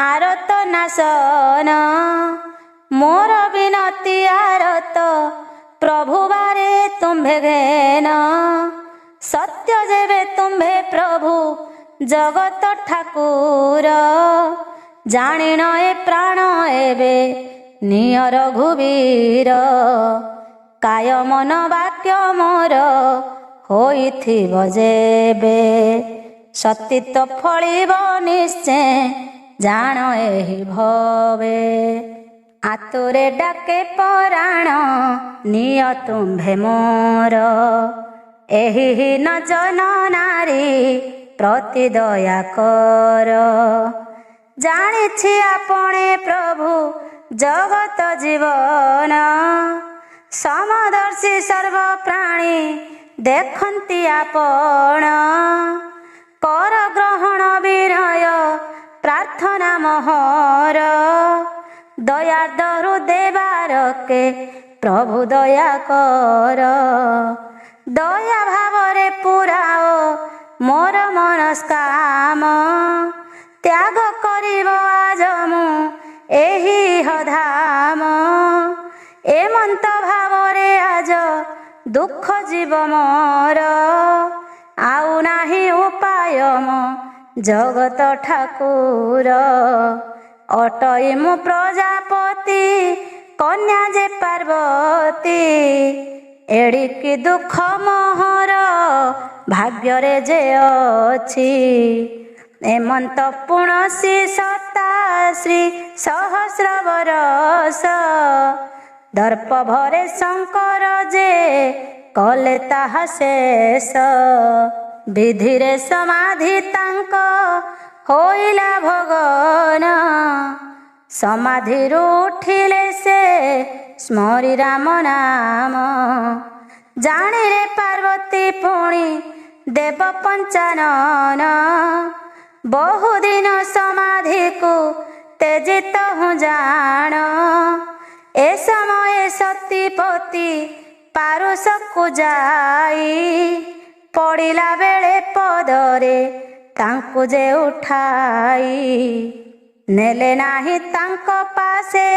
ଆରତ ନାଶନ ମୋର ବିନତି ଆରତ ପ୍ରଭୁ ବାରେ ତୁମ୍ଭେ ଘେନ ସତ୍ୟ ଯେବେ ତୁମ୍ଭେ ପ୍ରଭୁ ଜଗତ ଠାକୁର ଜାଣିନ ଏ ପ୍ରାଣ ଏବେ ନିୟ ରଘୁବୀର କାୟ ମନ ବାକ୍ୟ ମୋର ହୋଇଥିବ ଯେବେ ସତୀତ୍ୱ ଫଳିବ ନିଶ୍ଚୟ ଜାଣ ଏହି ଭବେ ଆତୁରେ ଡାକେ ପରାଣ ନିୟ ତୁମ୍ଭେ ମୋର ଏହି ହୀନ ଜନ ନାରୀ ପ୍ରତି ଦୟା କର ଜାଣିଛି ଆପଣେ ପ୍ରଭୁ ଜଗତ ଜୀବନ ସମଦର୍ଶୀ ସର୍ବ ପ୍ରାଣୀ ଦେଖନ୍ତି ଆପଣ କର ଗ୍ରହଣ ବିନୟ ପ୍ରାର୍ଥନା ମୋହର ଦୟାର୍ଦ୍ଦ ହୃଦୟବାରକେ ପ୍ରଭୁ ଦୟା କର ଦୟା ଭାବରେ ପୁରାଅ ମୋର ମନସ୍କାମ ତ୍ୟାଗ କରିବ ଆଜ ମୁଁ ଏହି ଧାମ ଏମନ୍ତ ଭାବରେ ଆଜ ଦୁଃଖ ଯିବ ମୋର ଆଉ ନାହିଁ ଉପାୟ ମୋ ଜଗତ ଠାକୁର ଅଟଇ ମୁଁ ପ୍ରଜାପତି କନ୍ୟା ଯେ ପାର୍ବତୀ ଏଡ଼ିକି ଦୁଃଖ ମୋହର ଭାଗ୍ୟରେ ଯେ ଅଛି ଏମନ୍ତ ପୁଣସି ସତାଶ୍ରୀ ସହସ୍ର ବରଷ ଦର୍ପ ଭରେ ଶଙ୍କର ଯେ କଲେ ତାହା ଶେଷ ବିଧିରେ ସମାଧି ତାଙ୍କ ହୋଇଲା ଭଗନ ସମାଧିରୁ ଉଠିଲେ ସେ ସ୍ମରି ରାମ ନାମ ଜାଣିଲେ ପାର୍ବତୀ ପୁଣି ଦେବ ପଞ୍ଚାନନ ବହୁଦିନ ସମାଧିକୁ ତେଜିତ ହୁଁ ଜାଣ ଏ ସମୟ ସତୀପତି ପାରୁଷକୁ ଯାଇ ପଡ଼ିଲା ବେଳେ ପଦରେ ତାଙ୍କୁ ଯେ ଉଠାଇ ନେଲେ ନାହିଁ ତାଙ୍କ ପାଶେ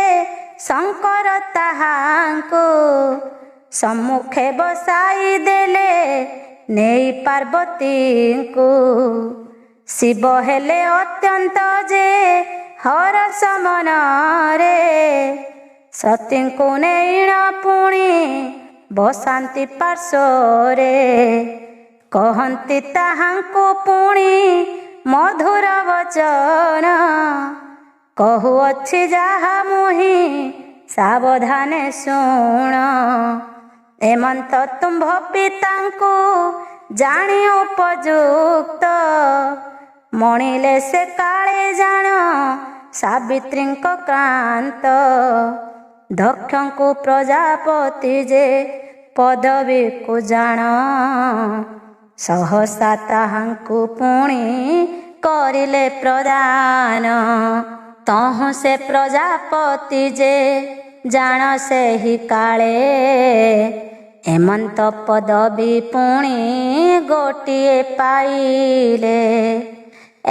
ଶଙ୍କର ତାହାଙ୍କୁ ସମ୍ମୁଖେ ବସାଇ ଦେଲେ ନେଇ ପାର୍ବତୀଙ୍କୁ। ଶିବ ହେଲେ ଅତ୍ୟନ୍ତ ଯେ ହରଷ ମନରେ ସତୀଙ୍କୁ ନେଇଣ ପୁଣି ବସାନ୍ତି ପାର୍ଶ୍ୱରେ କହନ୍ତି ତାହାଙ୍କୁ ପୁଣି ମଧୁର ବଚନ କହୁଅଛି ଯାହା ମୁହିଁ ସାବଧାନେ ଶୁଣ। ଏମନ୍ତ ତୁମ୍ଭ ପିତାଙ୍କୁ ଜାଣି ଉପଯୁକ୍ତ ମଣିଲେ ସେ କାଳେ ଜାଣ ସାବିତ୍ରୀଙ୍କ କ୍ରାନ୍ତ। ଦକ୍ଷଙ୍କୁ ପ୍ରଜାପତି ଯେ ପଦବୀକୁ ଜାଣ ସହସା ତାହାଙ୍କୁ ପୁଣି କରିଲେ ପ୍ରଦାନ। ତହୁଁ ସେ ପ୍ରଜାପତି ଯେ ଜାଣ ସେହି କାଳେ ଏମନ୍ତ ପଦବୀ ପୁଣି ଗୋଟିଏ ପାଇଲେ।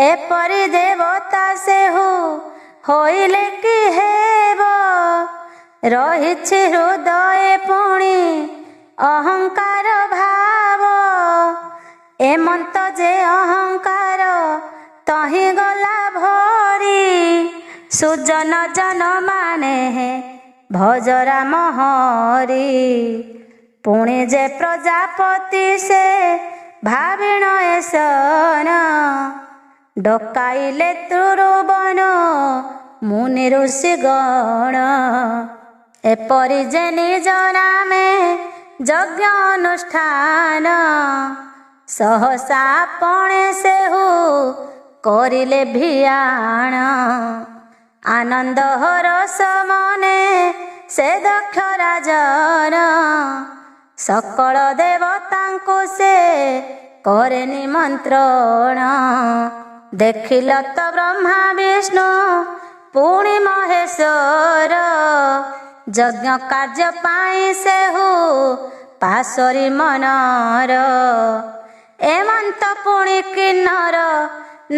ଏପରି ଦେବତା ସେହୁ ହୋଇଲେ କି ହେବ ରହିଛି ହୃଦୟ ପୁଣି ଅହଙ୍କାର ଭାବ। ଏମନ୍ତ ଯେ ଅହଙ୍କାର ତହିଁ ଗଲା ଭରି ସୁଜନ ଜନ ମାନେ ଭଜରା ମହରି। ପୁଣି ଯେ ପ୍ରଜାପତି ସେ ଭାବିଣ ଏସନ ଡକାଇଲେ ତୃରୁବନ ମୁନି ଋଷି ଗଣ। ଏପରି ଯେ ନିଜ ନାମେ ଯଜ୍ଞ ଅନୁଷ୍ଠାନ ସହସା ପଣେ ସେହୁ କରିଲେ ଭିଆଣ। ଆନନ୍ଦ ହରଷ ମନେ ସେ ଦକ୍ଷ ରାଜନ ସକଳ ଦେବତାଙ୍କୁ ସେ କରେ ନିମନ୍ତ୍ରଣ। ଦେଖିଲ ତ ବ୍ରହ୍ମା ବିଷ୍ଣୁ ପୁଣି ମହେଶ୍ୱର ଯଜ୍ଞ କାର୍ଯ୍ୟ ପାଇଁ ସେହୁ ପାଶରି ମନର। ଏମନ୍ତ ପୁଣି କିନ୍ନର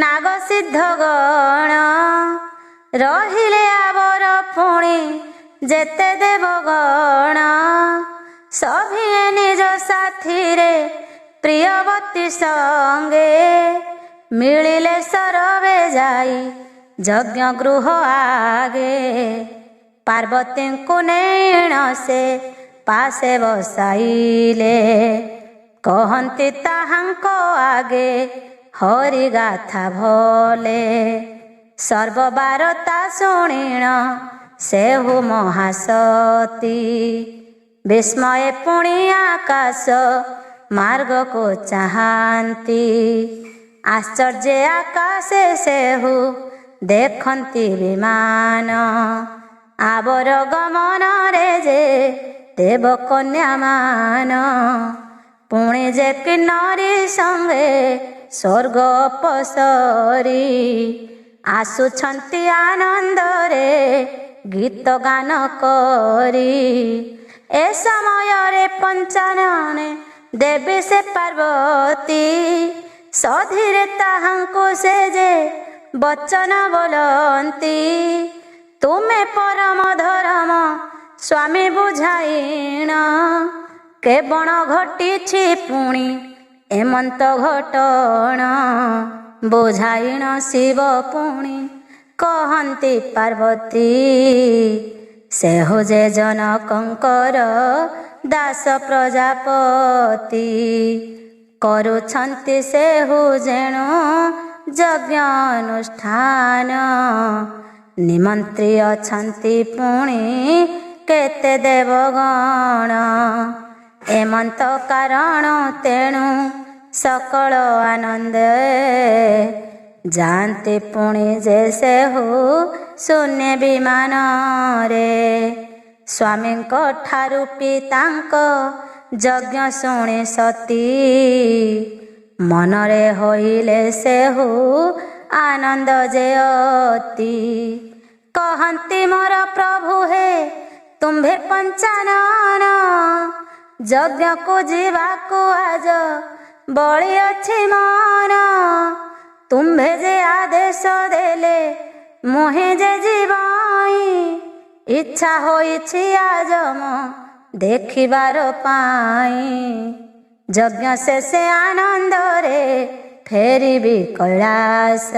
ନାଗ ସିଦ୍ଧ ଗଣ ରହିଲେ ଆବର ପୁଣି ଯେତେ ଦେବଗଣ ସଭିଏ ନିଜ ସାଥିରେ ପ୍ରିୟବତୀ ସଙ୍ଗେ ମିଳିଲେ ସରବେ ଯାଇ ଯଜ୍ଞ ଗୃହ ଆଗେ। ପାର୍ବତୀଙ୍କୁ ନେଇଣ ସେ ପାଶେ ବସାଇଲେ କହନ୍ତି ତାହାଙ୍କ ଆଗେ ହରି ଗାଥା ଭଲେ। ସର୍ବବାରତା ଶୁଣିଣ ସେହୁ ମହାସତୀ ବିସ୍ମୟ ପୁଣି ଆକାଶ ମାର୍ଗକୁ ଚାହାନ୍ତି। ଆଶ୍ଚର୍ଯ୍ୟ ଆକାଶେ ସେହୁ ଦେଖନ୍ତି ବିମାନ ଆବର ଗମନରେ ଯେ ଦେବ କନ୍ୟା ମାନ। ପୁଣି ଯେ କିନ୍ନରୀ ସଙ୍ଗେ ସ୍ୱର୍ଗ ଅପସରି ଆସୁଛନ୍ତି ଆନନ୍ଦରେ ଗୀତ ଗାନ କରି। ଏ ସମୟରେ ପଞ୍ଚାନନେ ଦେବୀ ସେ ପାର୍ବତୀ ସଧୀରେ ତାହାଙ୍କୁ ସେ ଯେ ବଚନ ବୋଲନ୍ତି ତୁମେ ପରମ ଧରମ ସ୍ୱାମୀ ବୁଝାଇଣ କେବଳ ଘଟିଛି ପୁଣି ଏମନ୍ତ ଘଟଣା। ବୁଝାଇଣ ଶିବ ପୁଣି କହନ୍ତି ପାର୍ବତୀ ସେହୁ ଯେ ଜନକଙ୍କର ଦାସ ପ୍ରଜାପତି କରୁଛନ୍ତି ସେହୁ ଯେଣୁ ଯଜ୍ଞ ଅନୁଷ୍ଠାନ। ନିମନ୍ତ୍ରୀ ଅଛନ୍ତି ପୁଣି କେତେ ଦେବଗଣ ଏମନ୍ତ କାରଣ ତେଣୁ ସକଳ ଆନନ୍ଦେ ଯାଆନ୍ତି ପୁଣି ଯେ ସେହୁ ଶୂନ୍ୟ ବିମାନରେ। ସ୍ୱାମୀଙ୍କ ଠାରୁ ପିତାଙ୍କ ଯଜ୍ଞ ଶୁଣି ସତୀ ମନରେ ହୋଇଲେ ସେହୁ ଆନନ୍ଦ ଯେ ଅତି। କହନ୍ତି ମୋର ପ୍ରଭୁ ହେ ତୁମ୍ଭେ ପଞ୍ଚାନନ ଯଜ୍ଞକୁ ଯିବାକୁ ଆଜ ବଳି ଅଛି ମନ। ତୁମ୍ଭେ ଯେ ଆଦେଶ ଦେଲେ ମୁହିଁ ଯେ ଯିବାଇ, ଇଚ୍ଛା ହୋଇଛି ଆଜ ମୋ ଦେଖିବାର ପାଇଁ। ଯଜ୍ଞ ଶେଷେ ଆନନ୍ଦରେ ଫେରିବି କୈଳାସ,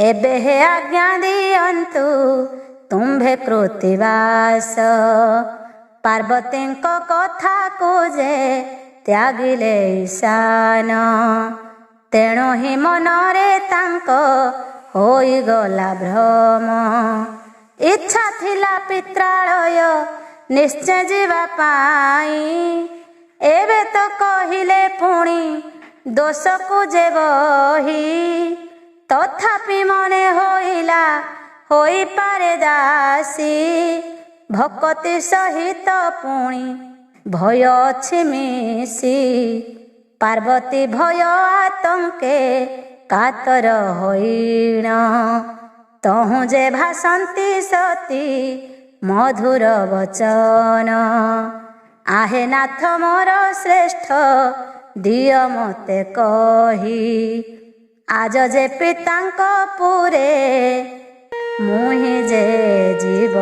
ଏବେ ହେ ଆଜ୍ଞା ଦିଅନ୍ତୁ ତୁମ୍ଭେ କୃତିବାସ। ପାର୍ବତୀଙ୍କ କଥାକୁ ଯେ ତ୍ୟାଗିଲେ ଈଶାନ, ତେଣୁ ହିଁ ମନରେ ତାଙ୍କ ହୋଇଗଲା ଭ୍ରମ। ଇଚ୍ଛା ଥିଲା ପିତ୍ରାଳୟ ନିଶ୍ଚୟ ଯିବା ପାଇଁ, ଏବେ ତ କହିଲେ ପୁଣି ଦୋଷକୁ ଯେ ବହି। ତଥାପି ମନେ ହୋଇଲା ହୋଇପାରେ ଦାସୀ, ଭକତି ସହିତ ପୁଣି ଭୟ ଅଛି ମିଶି। ପାର୍ବତୀ ଭୟ ଆତଙ୍କେ କାତର ହୋଇଣ, ତହୁଁ ଯେ ଭାସନ୍ତି ସତୀ ମଧୁର ବଚନ। ଆହେ ନାଥ ମୋର ଶ୍ରେଷ୍ଠ ଦିଅ ମୋତେ କହି, ଆଜ ଯେ ପିତାଙ୍କ ପୁରେ ମୁହିଁ ଯେ ଯିବ।